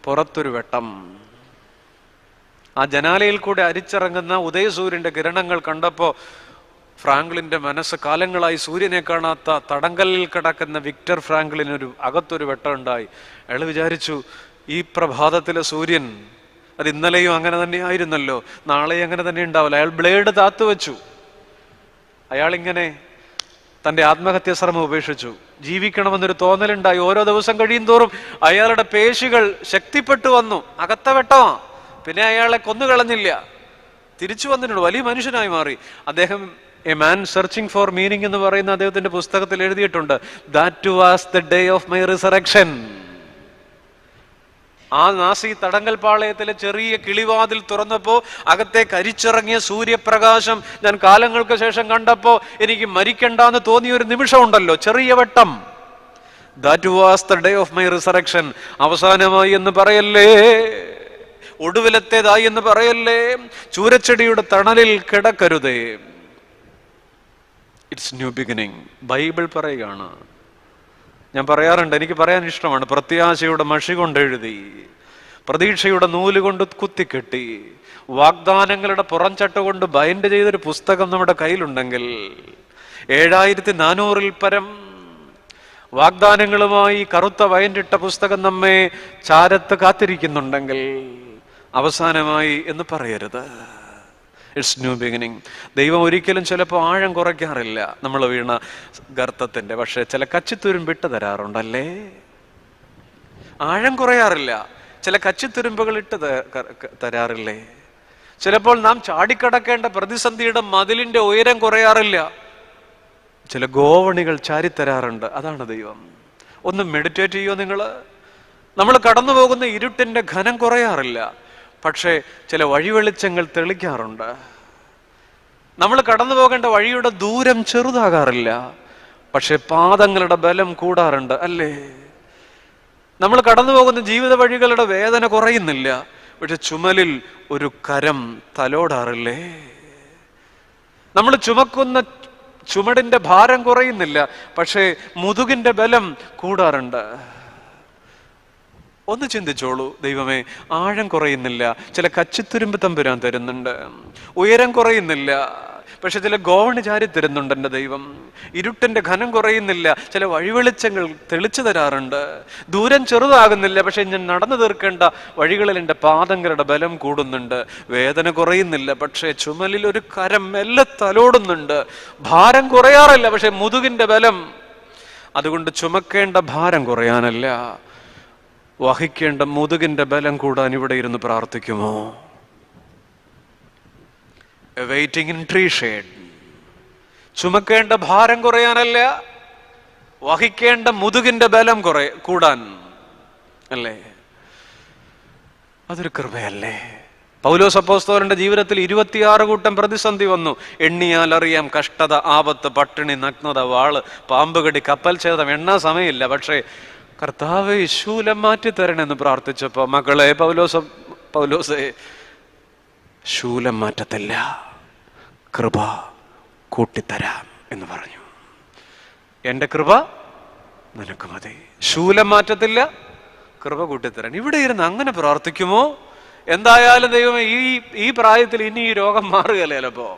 പുറത്തൊരു വെട്ടം. ആ ജനാലയിൽ കൂടെ അരിച്ചിറങ്ങുന്ന ഉദയസൂര്യന്റെ കിരണങ്ങൾ കണ്ടപ്പോൾ ഫ്രാങ്ക്ലിന്റെ മനസ്സ്, കാലങ്ങളായി സൂര്യനെ കാണാത്ത തടങ്കലിൽ കിടക്കുന്ന വിക്ടർ ഫ്രാങ്ക്ലിനൊരു അകത്തൊരു വെട്ടം ഉണ്ടായി. അയാൾ വിചാരിച്ചു, ഈ പ്രഭാതത്തിലെ സൂര്യൻ അത് ഇന്നലെയും അങ്ങനെ തന്നെ ആയിരുന്നല്ലോ, നാളെ അങ്ങനെ തന്നെ ഉണ്ടാവില്ല. അയാൾ ബ്ലേഡ് താത്തുവെച്ചു. അയാളിങ്ങനെ തൻ്റെ ആത്മഹത്യാ ശ്രമം ഉപേക്ഷിച്ചു. ജീവിക്കണമെന്നൊരു തോന്നലുണ്ടായി. ഓരോ ദിവസം കഴിയും തോറും അയാളുടെ പേശികൾ ശക്തിപ്പെട്ടു വന്നു. അകത്ത വെട്ടമാ. പിന്നെ അയാളെ കൊന്നുകളഞ്ഞില്ല, തിരിച്ചു വന്നിട്ടുണ്ട്, വലിയ മനുഷ്യനായി മാറി. അദ്ദേഹം A man searching for meaning എന്ന് പറയുന്ന അദ്ദേഹത്തിന്റെ പുസ്തകത്തിൽ എഴുതിയിട്ടുണ്ട്, that was the day of my resurrection. ആ നാസി തടങ്കൽ പാളയത്തിലെ ചെറിയ കിളിവാതിൽ തുറന്നപ്പോൾ അകത്തേക്ക് അരിച്ചിറങ്ങിയ സൂര്യപ്രകാശം ഞാൻ കാലങ്ങൾക്ക് ശേഷം കണ്ടപ്പോൾ എനിക്ക് മരിക്കണ്ടെന്ന് തോന്നിയ ഒരു നിമിഷമുണ്ടല്ലോ, ചെറിയ വെട്ടം. That was the day of my resurrection. അവസാനമായി എന്ന് പറയല്ലേ, ഒടുവിലത്തേതായി എന്ന് പറയല്ലേ, ചൂരച്ചെടിയുടെ തണലിൽ കിടക്കരുതേ. It's new beginning. ബൈബിൾ പറയുകയാണ്. ഞാൻ പറയാറുണ്ട്, എനിക്ക് പറയാൻ ഇഷ്ടമാണ്. പ്രത്യാശയുടെ മഷി കൊണ്ടെഴുതി, പ്രതീക്ഷയുടെ നൂല് കൊണ്ട് കുത്തിക്കെട്ടി, വാഗ്ദാനങ്ങളുടെ പുറംചട്ട കൊണ്ട് ബൈൻഡ് ചെയ്തൊരു പുസ്തകം നമ്മുടെ കയ്യിലുണ്ടെങ്കിൽ, 7400-ൽ പരം വാഗ്ദാനങ്ങളുമായി കറുത്ത വയൻറിട്ട പുസ്തകം നമ്മെ ചാരത്ത് കാത്തിരിക്കുന്നുണ്ടെങ്കിൽ, അവസാനമായി എന്ന് പറയരുത്. It's new beginning. ദൈവം ഒരിക്കലും ചിലപ്പോൾ ആഴം കുറയ്ക്കാറില്ല നമ്മൾ വീണ ഗർത്തത്തിന്റെ, പക്ഷെ ചില കച്ചിത്തുരുമ്പ് ഇട്ട് തരാറുണ്ടല്ലേ. ആഴം കുറയാറില്ല, ചില കച്ചിത്തുരുമ്പുകൾ ഇട്ട് തരാറില്ലേ. ചിലപ്പോൾ നാം ചാടിക്കടക്കേണ്ട പ്രതിസന്ധിയുടെ മതിലിന്റെ ഉയരം കുറയാറില്ല, ചില ഗോവണികൾ ചാരിത്തരാറുണ്ട്. അതാണ് ദൈവം. ഒന്ന് മെഡിറ്റേറ്റ് ചെയ്യോ നിങ്ങൾ. നമ്മൾ കടന്നു പോകുന്ന ഇരുട്ടിന്റെ ഘനം കുറയാറില്ല, പക്ഷേ ചില വഴിവെളിച്ചങ്ങൾ തെളിക്കാറുണ്ട്. നമ്മൾ കടന്നു പോകേണ്ട വഴിയുടെ ദൂരം ചെറുതാകാറില്ല, പക്ഷെ പാദങ്ങളുടെ ബലം കൂടാറുണ്ട് അല്ലേ. നമ്മൾ കടന്നു പോകുന്ന ജീവിത വഴികളുടെ വേദന കുറയുന്നില്ല, പക്ഷെ ചുമലിൽ ഒരു കരം തലോടാറില്ലേ. നമ്മൾ ചുമക്കുന്ന ചുമടിന്റെ ഭാരം കുറയുന്നില്ല, പക്ഷേ മുതുകിന്റെ ബലം കൂടാറുണ്ട്. ഒന്ന് ചിന്തിച്ചോളൂ, ദൈവമേ, ആഴം കുറയുന്നില്ല, ചില കച്ചിത്തുരുമ്പ് തമ്പുരാൻ തരുന്നുണ്ട്. ഉയരം കുറയുന്നില്ല, പക്ഷെ ചില ഗോവണി ചാരി തരുന്നുണ്ട് എൻ്റെ ദൈവം. ഇരുട്ടിന്റെ ഘനം കുറയുന്നില്ല, ചില വഴിവെളിച്ചങ്ങൾ തെളിച്ചു തരാറുണ്ട്. ദൂരം ചെറുതാകുന്നില്ല, പക്ഷെ ഞാൻ നടന്നു തീർക്കേണ്ട വഴികളിൽ എൻ്റെ പാദങ്ങളുടെ ബലം കൂടുന്നുണ്ട്. വേദന കുറയുന്നില്ല, പക്ഷെ ചുമലിൽ ഒരു കരം മെല്ലെ തലോടുന്നുണ്ട്. ഭാരം കുറയാറില്ല, പക്ഷെ മുതുകിന്റെ ബലം. അതുകൊണ്ട് ചുമക്കേണ്ട ഭാരം കുറയാനല്ല, വഹിക്കേണ്ട മുതുകിന്റെ ബലം കൂടാൻ ഇവിടെ ഇരുന്ന് പ്രാർത്ഥിക്കുമോ? Waiting in tree shade. ചുമക്കേണ്ട ഭാരം കുറയാനല്ല, വഹിക്കേണ്ട മുതുകിന്റെ ബലം കൂടാൻ അല്ലേ. അതൊരു കൃപയല്ലേ. പൗലോസ് അപ്പോസ്തലന്റെ ജീവിതത്തിൽ 26 കൂട്ടം പ്രതിസന്ധി വന്നു. എണ്ണിയാൽ അറിയാം, കഷ്ടത, ആപത്ത്, പട്ടിണി, നഗ്നത, വാള്, പാമ്പുകടി, കപ്പൽ ഛേദം, എണ്ണാൻ സമയമില്ല. പക്ഷേ കർത്താവേ, ശൂലം മാറ്റി തരണമെന്ന് പ്രാർത്ഥിച്ചപ്പോ, മകളെ പൗലോസേ, ശൂലം മാറ്റത്തില്ല, കൃപ കൂട്ടിത്തരാം എന്ന് പറഞ്ഞു. എൻ്റെ കൃപ നിനക്ക് മതി. ശൂലം മാറ്റത്തില്ല, കൃപ കൂട്ടിത്തരാൻ. ഇവിടെ ഇരുന്ന് അങ്ങനെ പ്രാർത്ഥിക്കുമോ? എന്തായാലും ദൈവമേ, ഈ പ്രായത്തിൽ ഇനി ഈ രോഗം മാറുകയല്ലേ. ചിലപ്പോ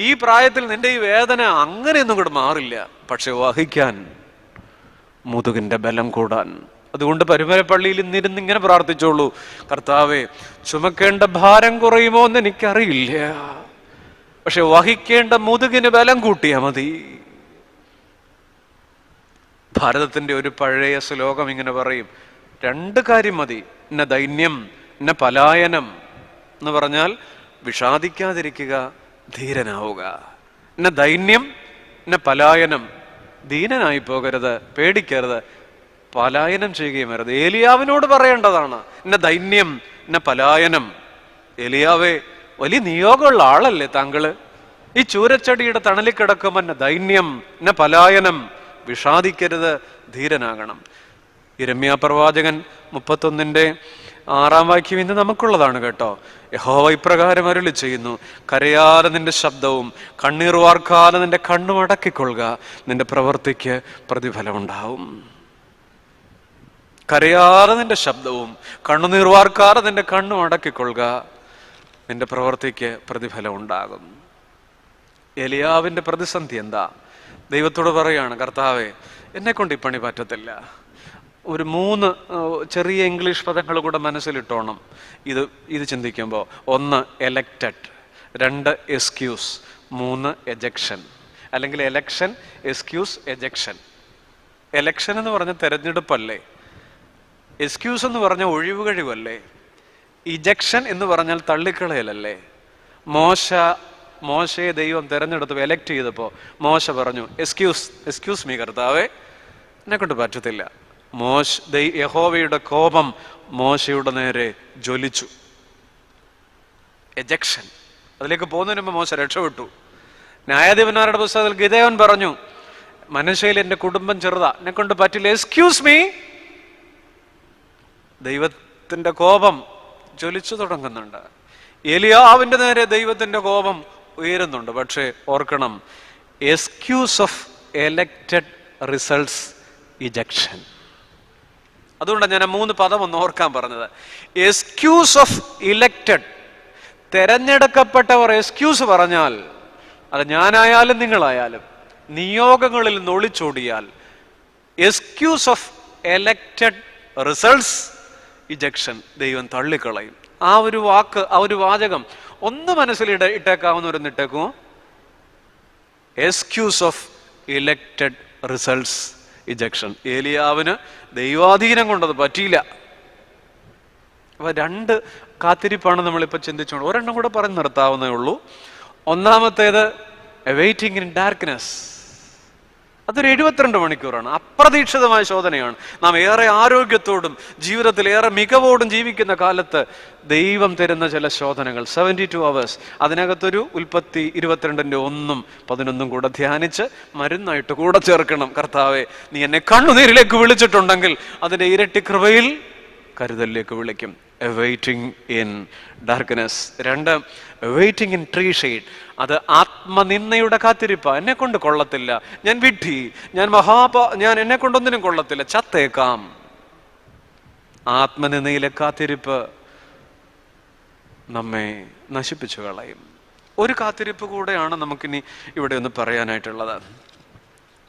ഈ പ്രായത്തിൽ നിന്റെ ഈ വേദന അങ്ങനെയൊന്നും കൂടെ മാറില്ല, പക്ഷെ വഹിക്കാൻ മുതുകിന്റെ ബലം കൂടാൻ. അതുകൊണ്ട് പരുമലപ്പള്ളിയിൽ ഇന്നിരുന്ന് ഇങ്ങനെ പ്രാർത്ഥിച്ചോളൂ, കർത്താവേ, ചുമക്കേണ്ട ഭാരം കുറയുമോ എന്ന് എനിക്കറിയില്ല, പക്ഷെ വഹിക്കേണ്ട മുതുകിന് ബലം കൂട്ടിയാ മതി. ഭാരതത്തിന്റെ ഒരു പഴയ ശ്ലോകം ഇങ്ങനെ പറയും, 2 കാര്യം മതി. എന്ന ദൈന്യം, എന്ന പലായനം എന്ന് പറഞ്ഞാൽ വിഷാദിക്കാതിരിക്കുക, ധീരനാവുക. എന്ന ദൈന്യം, എന്ന പലായനം. ദീനനായി പോകരുത്, പേടിക്കരുത്, പലായനം ചെയ്യുകയും വരരുത്. ഏലിയാവിനോട് പറയേണ്ടതാണ് എന്നെ ദൈന്യം, എന്നെ പലായനം. ഏലിയാവേ, വലിയ നിയോഗമുള്ള ആളല്ലേ താങ്കള്. ഈ ചൂരച്ചെടിയുടെ തണലിൽ കിടക്കുമ്പോൾ എന്നെ ദൈന്യം, എന്നെ പലായനം, വിഷാദിക്കരുത്, ധീരനാകണം. യിരെമ്യാ പ്രവാചകൻ 31:6 ഇന്ന് നമുക്കുള്ളതാണ് കേട്ടോ. യഹോവ ഇപ്രകാരം അരുളി ചെയ്യുന്നു, കരയാതെ നിന്റെ ശബ്ദവും കണ്ണീർ വാർക്കാതെ നിന്റെ കണ്ണും അടക്കിക്കൊള്ളുക, നിന്റെ പ്രവൃത്തിക്ക് പ്രതിഫലം ഉണ്ടാവും. കരയാതെ നിന്റെ ശബ്ദവും കണ്ണുനീർ വാർക്കാതെ നിന്റെ കണ്ണും അടക്കിക്കൊള്ളുക, നിന്റെ പ്രവൃത്തിക്ക് പ്രതിഫലം ഉണ്ടാകും. എലിയാവിന്റെ പ്രതിസന്ധി എന്താ? ദൈവത്തോട് പറയാണ്, കർത്താവേ, എന്നെ കൊണ്ട് ഈ പണി പറ്റത്തില്ല. ഒരു 3 ചെറിയ ഇംഗ്ലീഷ് പദങ്ങൾ കൂടെ മനസ്സിലിട്ടോണം ഇത് ചിന്തിക്കുമ്പോൾ. 1 എലക്റ്റഡ്, 2 എക്സ്ക്യൂസ്, 3 എജക്ഷൻ. അല്ലെങ്കിൽ എലക്ഷൻ, എക്സ്ക്യൂസ്, എജക്ഷൻ. എലക്ഷൻ എന്ന് പറഞ്ഞ തെരഞ്ഞെടുപ്പല്ലേ? എക്സ്ക്യൂസ് എന്ന് പറഞ്ഞ ഒഴിവുകഴിവല്ലേ? ഇജക്ഷൻ എന്ന് പറഞ്ഞാൽ തള്ളിക്കളയലല്ലേ? മോശയെ ദൈവം തെരഞ്ഞെടുത്ത് എലക്ട് ചെയ്തപ്പോൾ മോശ പറഞ്ഞു, എക്സ്ക്യൂസ് മീ കർത്താവേ, എന്നെ കൊണ്ട് പറ്റത്തില്ല. യഹോവയുടെ കോപം മോശയുടെ നേരെ ജ്വലിച്ചു. എജക്ഷൻ. അതിലേക്ക് പോകുന്നതിന് മുമ്പ് മോശ രക്ഷപ്പെട്ടു. ന്യായാധിപന്മാരുടെ പുസ്തകത്തിൽ ഗിദെയോൻ പറഞ്ഞു, മനശ്ശയിൽ എന്റെ കുടുംബം ചെറുതാ, എന്നെ കൊണ്ട് പറ്റില്ല, എക്സ്ക്യൂസ് മീ. ദൈവത്തിന്റെ കോപം ജ്വലിച്ചു തുടങ്ങുന്നുണ്ട്. എലിയാവിന്റെ നേരെ ദൈവത്തിന്റെ കോപം ഉയരുന്നുണ്ട്. പക്ഷേ ഓർക്കണം, excuse of elected results ejection. അതുകൊണ്ടാണ് ഞാൻ 3 പദം ഒന്ന് ഓർക്കാൻ പറഞ്ഞത്. എക്സ്ക്യൂസ് ഓഫ് ഇലക്റ്റഡ്, തെരഞ്ഞെടുക്കപ്പെട്ടവർ എക്സ്ക്യൂസ് പറഞ്ഞാൽ, അത് ഞാനായാലും നിങ്ങളായാലും, നിയോഗങ്ങളിൽ നിന്ന് ഒളിച്ചോടിയാൽ, excuse of elected results ejection, ദൈവം തള്ളിക്കളയും. ആ ഒരു വാക്ക്, ആ ഒരു വാചകം ഒന്ന് മനസ്സിൽ ഇട്ടേക്കാവുന്നവരൊന്ന് ഇട്ടേക്കുമോ? Excuse of elected results ejection. ഏലിയാവിന് ദൈവാധീനം കൊണ്ടത് പറ്റിയില്ല. അപ്പൊ 2 കാത്തിരിപ്പാണ് നമ്മളിപ്പോൾ ചിന്തിച്ചുകൊണ്ട്. ഒരെണ്ണം കൂടെ പറഞ്ഞ് നിർത്താവുന്നേ ഉള്ളൂ. ഒന്നാമത്തേത് വെയിറ്റിംഗ് ഇൻ ഡാർക്ക്നെസ്. അതൊരു 72 മണിക്കൂറാണ്. അപ്രതീക്ഷിതമായ ശോധനയാണ്. നാം ഏറെ ആരോഗ്യത്തോടും ജീവിതത്തിൽ ഏറെ മികവോടും ജീവിക്കുന്ന കാലത്ത് ദൈവം തരുന്ന ചില ശോധനകൾ, 72 hours. അതിനകത്തൊരു ഉൽപ്പത്തി 22:1-11 കൂടെ ധ്യാനിച്ച് മരുന്നായിട്ട് കൂടെ ചേർക്കണം. കർത്താവെ, നീ എന്നെ കണ്ണുനീരിലേക്ക് വിളിച്ചിട്ടുണ്ടെങ്കിൽ അതിന്റെ ഇരട്ടി കൃപയിൽ കരുതലിലേക്ക് വിളിക്കും. Waiting in darkness. 2 waiting in tree shade. അത് ആത്മനിന്ദയുടെ കാത്തിരിപ്പ. എന്നെ കൊണ്ട് കൊള്ളത്തില്ല, ഞാൻ വിഡ്ഢി, ഞാൻ എന്നെ കൊണ്ടൊന്നിനും കൊള്ളത്തില്ല, ചത്തേക്കാം. ആത്മനിന്ദയിലെ കാത്തിരിപ്പ് നമ്മെ നശിപ്പിച്ചു കളയും. ഒരു കാത്തിരിപ്പ് കൂടെയാണ് നമുക്കിനി ഇവിടെ ഒന്ന് പറയാനായിട്ടുള്ളത്.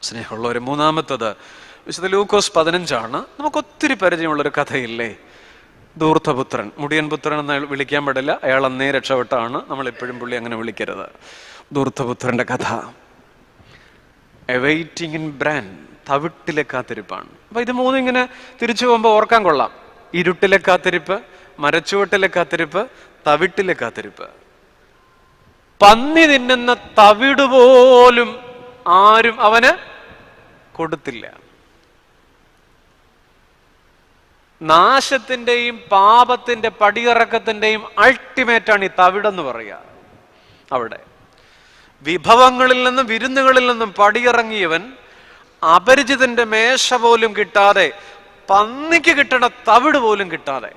സ്നേഹമുള്ളവരെ, 3-മത്തത് വിശുദ്ധ ലൂക്കോസ് 15. നമുക്ക് ഒത്തിരി പരിചയമുള്ളൊരു കഥയില്ലേ? ധൂർത്തപുത്രൻ. മുടിയൻ പുത്രൻ എന്ന് വിളിക്കാൻ പാടില്ല, അയാൾ അന്നേ രക്ഷപ്പെട്ടാണ്. നമ്മൾ എപ്പോഴും പുള്ളി അങ്ങനെ വിളിക്കരുത്. ധൂർത്തപുത്രന്റെ കഥ. വെയിറ്റിംഗ് ഇൻ ബ്രാൻ, തവിട്ടിലെ കാത്തിരിപ്പാണ്. അപ്പൊ ഇത് 3 ഇങ്ങനെ തിരിച്ചു പോകുമ്പോൾ ഓർക്കാൻ കൊള്ളാം. ഇരുട്ടിലെ കാത്തിരിപ്പ്, മരച്ചുവട്ടിലെ കാത്തിരിപ്പ്, തവിട്ടിലെ കാത്തിരിപ്പ്. പന്നി തിന്നുന്ന തവിട് പോലും ആരും അവന് കൊടുത്തില്ല. നാശത്തിന്റെയും പാപത്തിന്റെ പടിയിറക്കത്തിന്റെയും അൾട്ടിമേറ്റാണ് ഈ തവിടെന്ന് പറയുക. അവിടെ വിഭവങ്ങളിൽ നിന്നും വിരുന്നുകളിൽ നിന്നും പടിയിറങ്ങിയവൻ അപരിചിതന്റെ മേശ പോലും കിട്ടാതെ, പന്നിക്ക് കിട്ടണ തവിട് പോലും കിട്ടാതെ.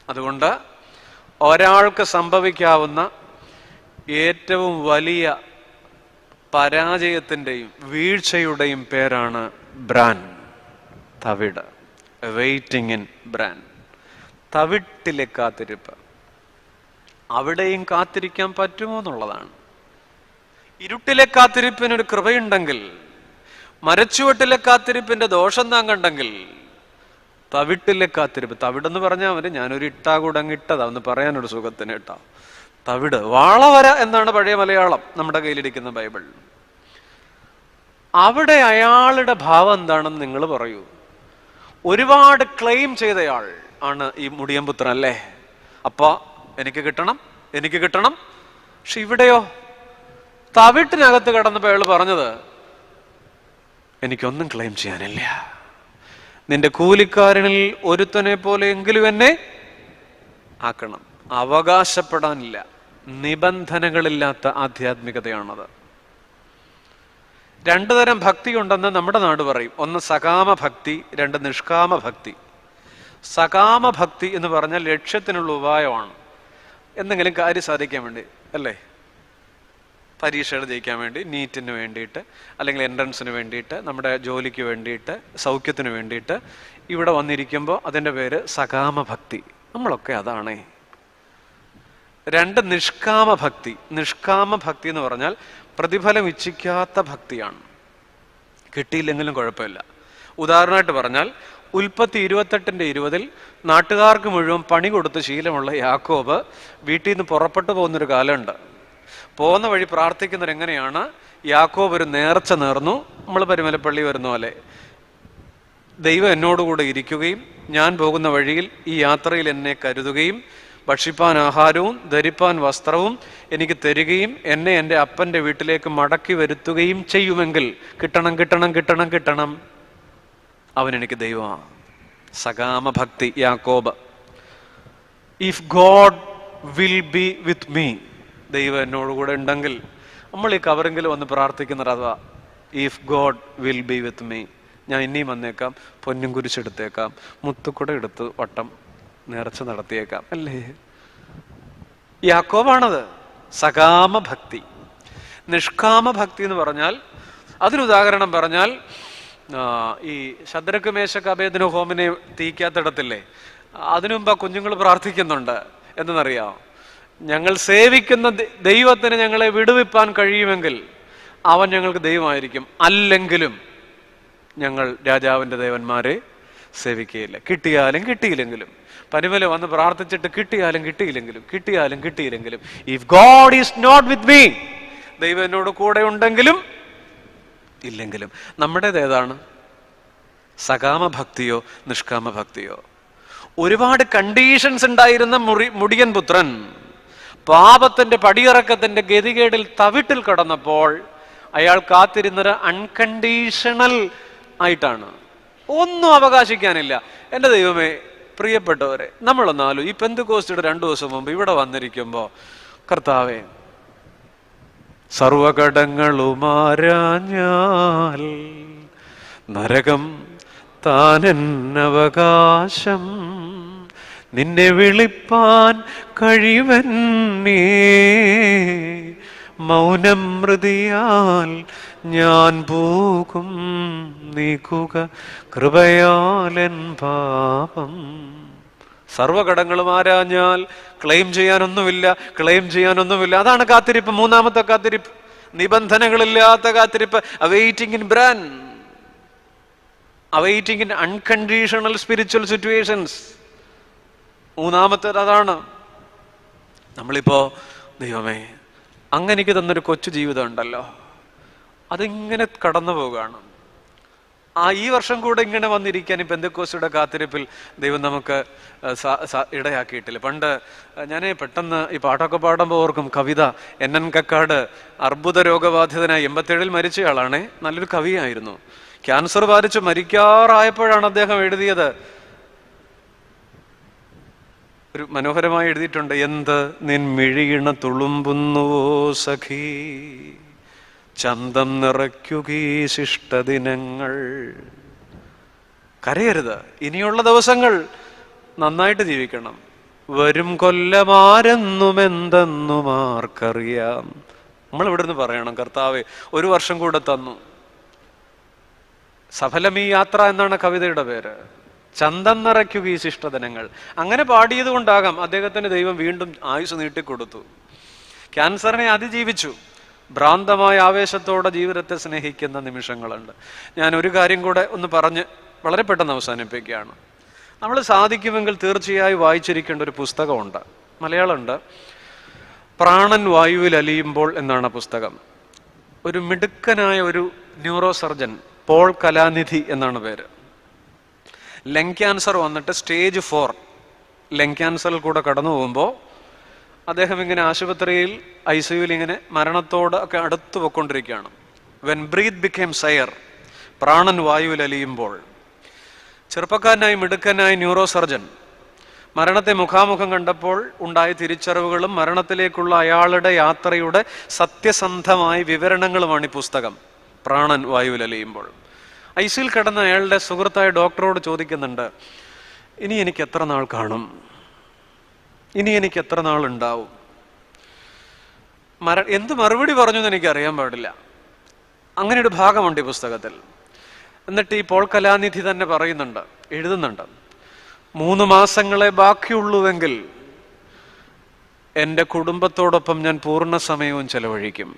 അതുകൊണ്ട് ഒരാൾക്ക് സംഭവിക്കാവുന്ന ഏറ്റവും വലിയ പരാജയത്തിന്റെയും വീഴ്ചയുടെയും പേരാണ് ബ്രാൻ, തവിട്. വെയിറ്റിംഗ് ഇൻ ബ്രാൻ, തവിട്ടിലെ കാത്തിരിപ്പ്. അവിടെയും കാത്തിരിക്കാൻ പറ്റുമോ എന്നുള്ളതാണ്. ഇരുട്ടിലെ കാത്തിരിപ്പിനൊരു കൃപയുണ്ടെങ്കിൽ, മരച്ചുവട്ടിലെ കാത്തിരിപ്പിന്റെ ദോഷം താൻ കണ്ടെങ്കിൽ, തവിട്ടിലെ കാത്തിരിപ്പ്, തവിടെന്ന് പറഞ്ഞാൽ മതി, ഞാനൊരു ഇട്ടാ കൂടെ അങ്ങ് ഇട്ടതാ, ഒന്ന് പറയാനൊരു സുഖത്തിന് ഇട്ടാ. തവിട്, വാളവര എന്നാണ് പഴയ മലയാളം നമ്മുടെ കയ്യിലിരിക്കുന്ന ബൈബിൾ. അവിടെ അയാളുടെ ഭാവം എന്താണെന്ന് നിങ്ങൾ പറയൂ. ഒരുപാട് ക്ലെയിം ചെയ്തയാൾ ആണ് ഈ മുടിയൻപുത്രൻ അല്ലേ? അപ്പൊ എനിക്ക് കിട്ടണം, എനിക്ക് കിട്ടണം. പക്ഷെ ഇവിടെയോ തവിട്ടിനകത്ത് കിടന്നപ്പോൾ അയാൾ പറഞ്ഞത്, എനിക്കൊന്നും ക്ലെയിം ചെയ്യാനില്ല, നിന്റെ കൂലിക്കാരനിൽ ഒരുത്തനെ പോലെയെങ്കിലും എന്നെ ആക്കണം. അവകാശപ്പെടാനില്ല, നിബന്ധനകളില്ലാത്ത ആധ്യാത്മികതയാണത്. രണ്ടു തരം ഭക്തി ഉണ്ടെന്ന് നമ്മുടെ നാട് പറയും. ഒന്ന് സകാമ ഭക്തി, രണ്ട് നിഷ്കാമ ഭക്തി. സകാമ ഭക്തി എന്ന് പറഞ്ഞാൽ ലക്ഷ്യത്തിനുള്ള ഉപായമാണ്. എന്തെങ്കിലും കാര്യം സാധിക്കാൻ വേണ്ടി, അല്ലേ? പരീക്ഷകൾ ജയിക്കാൻ വേണ്ടി, നീറ്റിന് വേണ്ടിയിട്ട്, അല്ലെങ്കിൽ എൻട്രൻസിന് വേണ്ടിയിട്ട്, നമ്മുടെ ജോലിക്ക് വേണ്ടിയിട്ട്, സൗഖ്യത്തിന് വേണ്ടിയിട്ട് ഇവിടെ വന്നിരിക്കുമ്പോൾ അതിൻ്റെ പേര് സകാമ ഭക്തി. നമ്മളൊക്കെ അതാണേ. രണ്ട് നിഷ്കാമ ഭക്തി. നിഷ്കാമ ഭക്തി എന്ന് പറഞ്ഞാൽ പ്രതിഫലം ഇച്ഛിക്കാത്ത ഭക്തിയാണ്. കിട്ടിയില്ലെങ്കിലും കുഴപ്പമില്ല. ഉദാഹരണമായിട്ട് പറഞ്ഞാൽ ഉൽപ്പത്തി 28:20 നാട്ടുകാർക്ക് മുഴുവൻ പണി കൊടുത്ത് ശീലമുള്ള യാക്കോബ് വീട്ടിൽ നിന്ന് പുറപ്പെട്ടു പോകുന്നൊരു കാലമുണ്ട്. പോകുന്ന വഴി പ്രാർത്ഥിക്കുന്നത് എങ്ങനെയാണ്? യാക്കോബ് ഒരു നേർച്ച നേർന്നു. നമ്മൾ പരുമലപ്പള്ളി വരുന്ന പോലെ, ദൈവം എന്നോടുകൂടെ ഇരിക്കുകയും ഞാൻ പോകുന്ന വഴിയിൽ ഈ യാത്രയിൽ എന്നെ കരുതുകയും ഭക്ഷിപ്പാൻ ആഹാരവും ധരിപ്പാൻ വസ്ത്രവും എനിക്ക് തരികയും എന്നെ എൻ്റെ അപ്പൻ്റെ വീട്ടിലേക്ക് മടക്കി വരുത്തുകയും ചെയ്യുമെങ്കിൽ കിട്ടണം കിട്ടണം കിട്ടണം കിട്ടണം, അവൻ എനിക്ക് ദൈവമാണ്. സകാമ ഭക്തി യാക്കോബ്. If God will be with me, ദൈവം എന്നോട് കൂടെ ഉണ്ടെങ്കിൽ, നമ്മൾ ഈ കവറെങ്കിലും വന്ന് പ്രാർത്ഥിക്കുന്നത് അതാ. If God will be with me, ഞാൻ ഇനിയും വന്നേക്കാം, പൊന്നും കുരിശെടുത്തേക്കാം, മുത്തുക്കുട എടുത്ത് വട്ടം നേർച്ച നടത്തിയേക്കാം, അല്ലേ? യാക്കോബാണത്. സകാമ ഭക്തി. നിഷ്കാമ ഭക്തി എന്ന് പറഞ്ഞാൽ, അതിനുദാഹരണം പറഞ്ഞാൽ, ഈ ശദ്രക്ക് മേശക്ക് അബേദ്നെഗോവിനെ തീക്കാത്തിടത്തില്ലേ, അതിനു മുമ്പ് ആ കുഞ്ഞുങ്ങൾ പ്രാർത്ഥിക്കുന്നുണ്ട്. എന്തെന്നറിയാം? ഞങ്ങൾ സേവിക്കുന്ന ദൈവത്തിന് ഞങ്ങളെ വിടുവിപ്പാൻ കഴിയുമെങ്കിൽ അവൻ ഞങ്ങൾക്ക് ദൈവമായിരിക്കും, അല്ലെങ്കിലും ഞങ്ങൾ രാജാവിൻ്റെ ദേവന്മാരെ സേവിക്കുകയില്ല. കിട്ടിയാലും കിട്ടിയില്ലെങ്കിലും, പരിമല വന്ന് പ്രാർത്ഥിച്ചിട്ട് കിട്ടിയാലും കിട്ടിയില്ലെങ്കിലും, കിട്ടിയാലും കിട്ടിയില്ലെങ്കിലും, if God is not with me, ദൈവം എന്നോട് കൂടെ ഉണ്ടെങ്കിലും ഇല്ലെങ്കിലും. നമ്മുടേത് ഏതാണ്? സകാമ ഭക്തിയോ നിഷ്കാമ ഭക്തിയോ? ഒരുപാട് കണ്ടീഷൻസ് ഉണ്ടായിരുന്ന മുടിയൻ പുത്രൻ പാപത്തിന്റെ പടിയിറക്കത്തിന്റെ ഗതികേടിൽ തവിട്ടിൽ കടന്നപ്പോൾ അയാൾ കാത്തിരുന്നത് അൺകണ്ടീഷണൽ ആയിട്ടാണ്. ഒന്നും അവകാശിക്കാനില്ല. എൻ്റെ ദൈവമേ, പ്രിയപ്പെട്ടവരെ, നമ്മളൊന്നാലും ഈ പെന്തക്കോസ്തിയുടെ 2 ദിവസം മുമ്പ് ഇവിടെ വന്നിരിക്കുമ്പോൾ, കർത്താവേ, സർവകടങ്ങളുമാരാഞ്ഞാൽ നരകം താനെന്നവകാശം, നിന്നെ വിളിപ്പാൻ കഴിവന്നേ, മൗനം മൃതിയാൽ ഞാൻ പോകും, നീക്കുക കൃപയാലൻ പാപം. സർവകടങ്ങളും ആരാഞ്ഞാൽ ക്ലെയിം ചെയ്യാനൊന്നുമില്ല. അതാണ് കാത്തിരിപ്പ്. മൂന്നാമത്തെ കാത്തിരിപ്പ്, നിബന്ധനകളില്ലാത്ത കാത്തിരിപ്പ്. Awaiting in bran, awaiting in unconditional spiritual situations. മൂന്നാമത്തേത് അതാണ്. നമ്മളിപ്പോ, ദൈവമേ, അങ്ങ് എനിക്ക് തന്നൊരു കൊച്ചു ജീവിതം ഉണ്ടല്ലോ, അതിങ്ങനെ കടന്നു പോവുകയാണ്. ഈ വർഷം കൂടെ ഇങ്ങനെ വന്നിരിക്കാൻ ഈ പെന്തക്കോസ്തിയുടെ കാത്തിരിപ്പിൽ ദൈവം നമുക്ക് ഇടയാക്കിയിട്ടില്ല. പണ്ട് ഞാൻ പെട്ടെന്ന് ഈ പാട്ടൊക്കെ പാടുമ്പോൾ ഓർക്കും കവിത. NN കക്കാട് അർബുദ രോഗബാധിതനായി 87 മരിച്ചയാളാണേ. നല്ലൊരു കവിയായിരുന്നു. ക്യാൻസർ ബാധിച്ച് മരിക്കാറായപ്പോഴാണ് അദ്ദേഹം എഴുതിയത്. ഒരു മനോഹരമായി എഴുതിയിട്ടുണ്ട്. എന്ത് നിൻ മിഴിയിണ തുളുമ്പുന്നുവോ സഖീ, ചന്തം നിറയ്ക്കുകീ ശിഷ്ടദിനങ്ങൾ. കരയരുത്. ഇനിയുള്ള ദിവസങ്ങൾ നന്നായിട്ട് ജീവിക്കണം. വരും കൊല്ലമാരെന്നുമെന്തെന്നും ആർക്കറിയാം. നമ്മൾ ഇവിടുന്ന് പറയണം, കർത്താവേ, 1 വർഷം കൂടെ തന്നു. സഫലമീ യാത്ര എന്നാണ് കവിതയുടെ പേര്. ചന്തം നിറയ്ക്കുക ഈ ശിഷ്ടദിനങ്ങൾ. അങ്ങനെ പാടിയത് കൊണ്ടാകാം അദ്ദേഹത്തിന് ദൈവം വീണ്ടും ആയുസ് നീട്ടിക്കൊടുത്തു. ക്യാൻസറിനെ അതിജീവിച്ചു. ഭ്രാന്തമായ ആവേശത്തോടെ ജീവിതത്തെ സ്നേഹിക്കുന്ന നിമിഷങ്ങളുണ്ട്. ഞാൻ ഒരു കാര്യം കൂടെ ഒന്ന് പറഞ്ഞ് വളരെ പെട്ടെന്ന് അവസാനിപ്പിക്കുകയാണ്. നമ്മൾ സാധിക്കുമെങ്കിൽ തീർച്ചയായും വായിച്ചിരിക്കേണ്ട ഒരു പുസ്തകമുണ്ട്, മലയാളമുണ്ട്. പ്രാണൻ വായുവിൽ അലിയുമ്പോൾ എന്നാണ് പുസ്തകം. ഒരു മിടുക്കനായ ഒരു ന്യൂറോ സർജൻ, പോൾ കലാനിധി എന്നാണ് പേര്. ലങ് ക്യാൻസർ വന്നിട്ട് സ്റ്റേജ് 4 ലങ് ക്യാൻസറിൽ കൂടെ കടന്നു പോകുമ്പോൾ അദ്ദേഹം ഇങ്ങനെ ആശുപത്രിയിൽ ICUവിൽ ഇങ്ങനെ മരണത്തോട് ഒക്കെ അടുത്ത് പോയിക്കൊണ്ടിരിക്കുകയാണ്. വെൻ ബ്രീത്ത് ബിക്കേം സയർ, പ്രാണൻ വായുവിൽ അലിയുമ്പോൾ, ചെറുപ്പക്കാരനായി മിടുക്കനായി ന്യൂറോ സർജൻ മരണത്തെ മുഖാമുഖം കണ്ടപ്പോൾ ഉണ്ടായ തിരിച്ചറിവുകളും മരണത്തിലേക്കുള്ള അയാളുടെ യാത്രയുടെ സത്യസന്ധമായ വിവരണങ്ങളുമാണ് ഈ പുസ്തകം. പ്രാണൻ വായുവിലലിയുമ്പോൾ. ഐസിയിൽ കിടന്ന അയാളുടെ സുഹൃത്തായ ഡോക്ടറോട് ചോദിക്കുന്നുണ്ട്, ഇനി എനിക്ക് എത്ര നാൾ കാണും, ഇനി എനിക്ക് എത്ര നാൾ ഉണ്ടാവും? എന്ത് മറുപടി പറഞ്ഞു എന്ന് എനിക്ക് അറിയാൻ പാടില്ല. അങ്ങനെ ഒരു ഭാഗമുണ്ട് ഈ പുസ്തകത്തിൽ. എന്നിട്ട് ഈ പോൾ കലാനിധി തന്നെ പറയുന്നുണ്ട്, എഴുതുന്നുണ്ട്, 3 മാസങ്ങളെ ബാക്കിയുള്ളൂവെങ്കിൽ എൻ്റെ കുടുംബത്തോടൊപ്പം ഞാൻ പൂർണ്ണ സമയവും ചെലവഴിക്കും.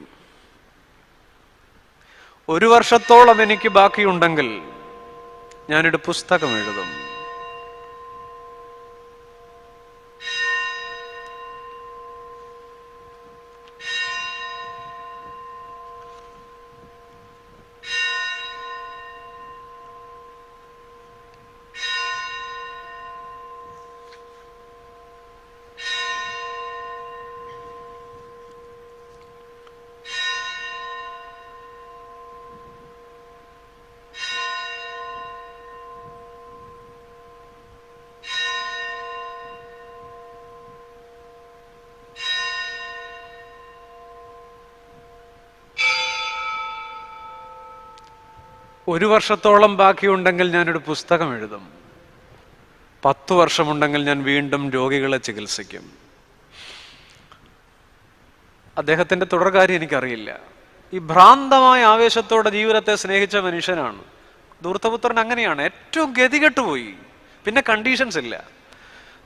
1 വർഷത്തോളം എനിക്ക് ബാക്കിയുണ്ടെങ്കിൽ ഞാനൊരു പുസ്തകം എഴുതും. ഒരു വർഷത്തോളം ബാക്കിയുണ്ടെങ്കിൽ ഞാനൊരു പുസ്തകം എഴുതും. 10 വർഷമുണ്ടെങ്കിൽ ഞാൻ വീണ്ടും രോഗികളെ ചികിത്സിക്കും. അദ്ദേഹത്തിന്റെ തുടർകാര്യം എനിക്കറിയില്ല. ഈ ഭ്രാന്തമായ ആവേശത്തോടെ ജീവിതത്തെ സ്നേഹിച്ച മനുഷ്യനാണ്. ധൂർത്തപുത്രൻ അങ്ങനെയാണ്, ഏറ്റവും ഗതികെട്ടുപോയി. പിന്നെ കണ്ടീഷൻസ് ഇല്ല.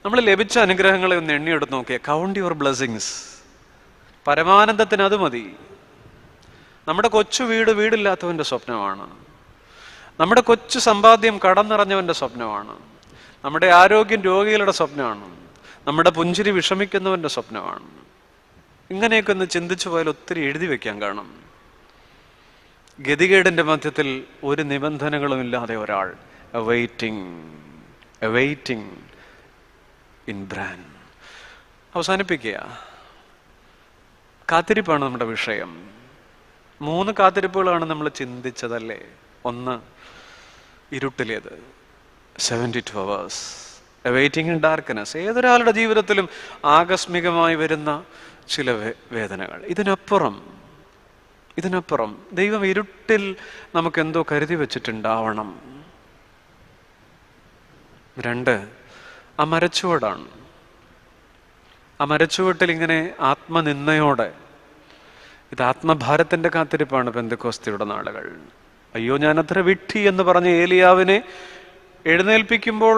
നമ്മൾ ലഭിച്ച അനുഗ്രഹങ്ങളെ ഒന്ന് എണ്ണിയെടുത്ത് നോക്കിയാൽ, കൗണ്ട് യുവർ ബ്ലെസ്സിങ്സ്. പരമാനന്ദത്തിന് അത് മതി. നമ്മുടെ കൊച്ചു വീട് വീടില്ലാത്തവന്റെ സ്വപ്നമാണ്. നമ്മുടെ കൊച്ചു സമ്പാദ്യം കടം നിറഞ്ഞവന്റെ സ്വപ്നമാണ്. നമ്മുടെ ആരോഗ്യം രോഗികളുടെ സ്വപ്നമാണ്. നമ്മുടെ പുഞ്ചിരി വിഷമിക്കുന്നവന്റെ സ്വപ്നമാണ്. ഇങ്ങനെയൊക്കെ ഒന്ന് ചിന്തിച്ചു പോയാൽ ഒത്തിരി എഴുതി വെക്കാൻ കാണും. ഗതികേടിന്റെ മധ്യത്തിൽ ഒരു നിബന്ധനകളും ഇല്ലാതെ ഒരാൾ awaiting in Bran. അവസാനിപ്പിക്കുക. കാത്തിരിപ്പാണ് നമ്മുടെ വിഷയം. 3 കാത്തിരിപ്പുകളാണ് നമ്മൾ ചിന്തിച്ചതല്ലേ. 1 ഇരുട്ടിലേത്, 72 hours awaiting in darkness. ഏതൊരാളുടെ ജീവിതത്തിലും ആകസ്മികമായി വരുന്ന ചില വേദനകൾ. ഇതിനപ്പുറം ദൈവം ഇരുട്ടിൽ നമുക്കെന്തോ കരുതി വെച്ചിട്ടുണ്ടാവണം. 2 ആ മരച്ചുവടാണ്. ആ മരച്ചുവട്ടിൽ ഇങ്ങനെ ആത്മനിന്ദയോടെ, ഇത് ആത്മഭാരത്തിന്റെ കാത്തിരിപ്പാണ് പെന്തക്കോസ്തിയുടെ നാളുകൾ. അയ്യോ ഞാൻ അത്ര വിഡ്ഢി എന്ന് പറഞ്ഞ ഏലിയാവിനെ എഴുന്നേൽപ്പിക്കുമ്പോൾ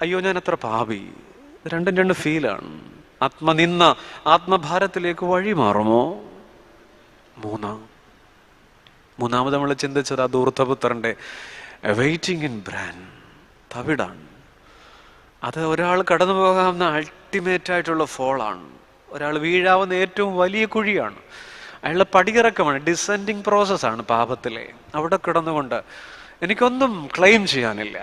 അയ്യോ ഞാൻ അത്ര പാപി. 2 ഫീലാണ്. ആത്മനിന്ദ ആത്മഭാരത്തിലേക്ക് വഴി മാറുമോ? 3 നമ്മൾ ചിന്തിച്ചത് ആ ധൂർത്തപുത്രന്റെ അവൈറ്റിംഗ് ഇൻ ബ്രാൻ, തവിടാണ്. അത് ഒരാൾ കടന്നു പോകാവുന്ന അൾട്ടിമേറ്റ് ആയിട്ടുള്ള ഫോളാണ്. ഒരാൾ വീഴാവുന്ന ഏറ്റവും വലിയ കുഴിയാണ്. അയാളുടെ പടിയിറക്കമാണ്, ഡിസെൻഡിങ് പ്രോസസ്സാണ് പാപത്തിലെ. അവിടെ കിടന്നുകൊണ്ട് എനിക്കൊന്നും ക്ലെയിം ചെയ്യാനില്ല.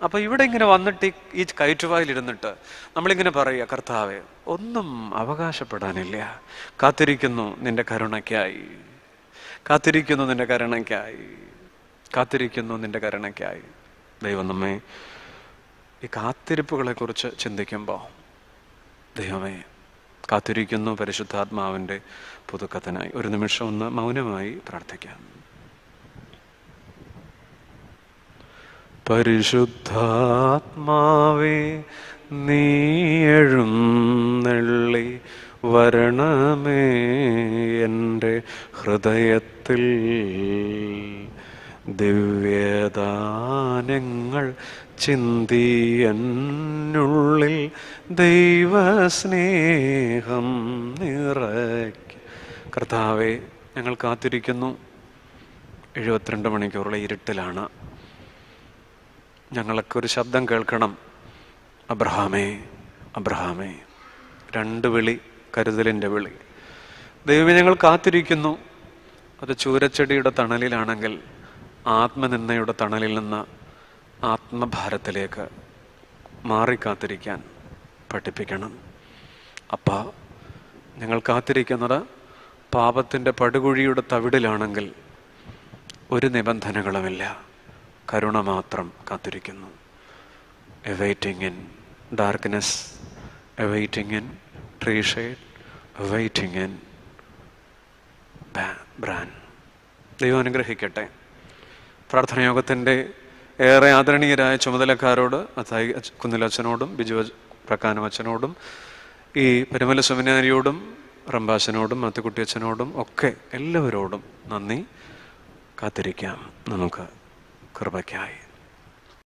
അപ്പൊ ഇവിടെ ഇങ്ങനെ വന്നിട്ട് ഈ കയറ്റുവായിലിരുന്നിട്ട് നമ്മളിങ്ങനെ പറയുക, കർത്താവേ ഒന്നും അവകാശപ്പെടാനില്ല, കാത്തിരിക്കുന്നു നിന്റെ കരുണയ്ക്കായി, കാത്തിരിക്കുന്നു നിന്റെ കരുണയ്ക്കായി, കാത്തിരിക്കുന്നു നിന്റെ കരുണയ്ക്കായി. ദൈവം നമ്മെ ഈ കാത്തിരിപ്പുകളെ കുറിച്ച് ചിന്തിക്കുമ്പോൾ, ദൈവമേ കാത്തിരിക്കുന്നു പരിശുദ്ധാത്മാവിൻ്റെ പുതുക്കത്തിനായി. ഒരു നിമിഷം ഒന്ന് മൗനമായി പ്രാർത്ഥിക്കാം. പരിശുദ്ധാത്മാവേ നീ എഴുന്നള്ളി വരണമേ എൻ്റെ ഹൃദയത്തിൽ, ദിവ്യദാനങ്ങൾ ചിന്തി എന്നുള്ളിൽ ദൈവസ്നേഹം നിറയ്ക്ക. കർത്താവേ ഞങ്ങൾ കാത്തിരിക്കുന്നു. 72 മണിക്കൂറുള്ള ഇരുട്ടിലാണ്. ഞങ്ങളൊക്കെ ഒരു ശബ്ദം കേൾക്കണം, അബ്രഹാമേ അബ്രഹാമേ. 2 വിളി, കരുതലിൻ്റെ വിളി. ദൈവമേ ഞങ്ങൾ കാത്തിരിക്കുന്നു. അത് ചൂരച്ചെടിയുടെ തണലിലാണെങ്കിൽ ആത്മനിന്ദയുടെ തണലിൽ നിന്ന് ആത്മഭാരത്തിലേക്ക് മാറിക്കാത്തിരിക്കാൻ പഠിപ്പിക്കണം. അപ്പാ ഞങ്ങൾ കാത്തിരിക്കുന്നത് പാപത്തിൻ്റെ പടുകുഴിയുടെ തവിടിലാണെങ്കിൽ ഒരു നിബന്ധനകളുമില്ല, കരുണ മാത്രം കാത്തിരിക്കുന്നു. awaiting in darkness, awaiting in tree shade, awaiting in Bran. ദൈവം അനുഗ്രഹിക്കട്ടെ. പ്രാർത്ഥനയോഗത്തിൻ്റെ ഏറെ ആദരണീയരായ ചുമതലക്കാരോട്, അത്തായി കുന്നിലച്ഛനോടും ബിജു പ്രക്കാനം അച്ഛനോടും ഈ പരിമല സെമിനാരിയോടും റംബാശനോടും മാത്തുക്കുട്ടി അച്ഛനോടും ഒക്കെ എല്ലാവരോടും നന്ദി. കാത്തിരിക്കാം നമുക്ക് കൃപയ്ക്കായി.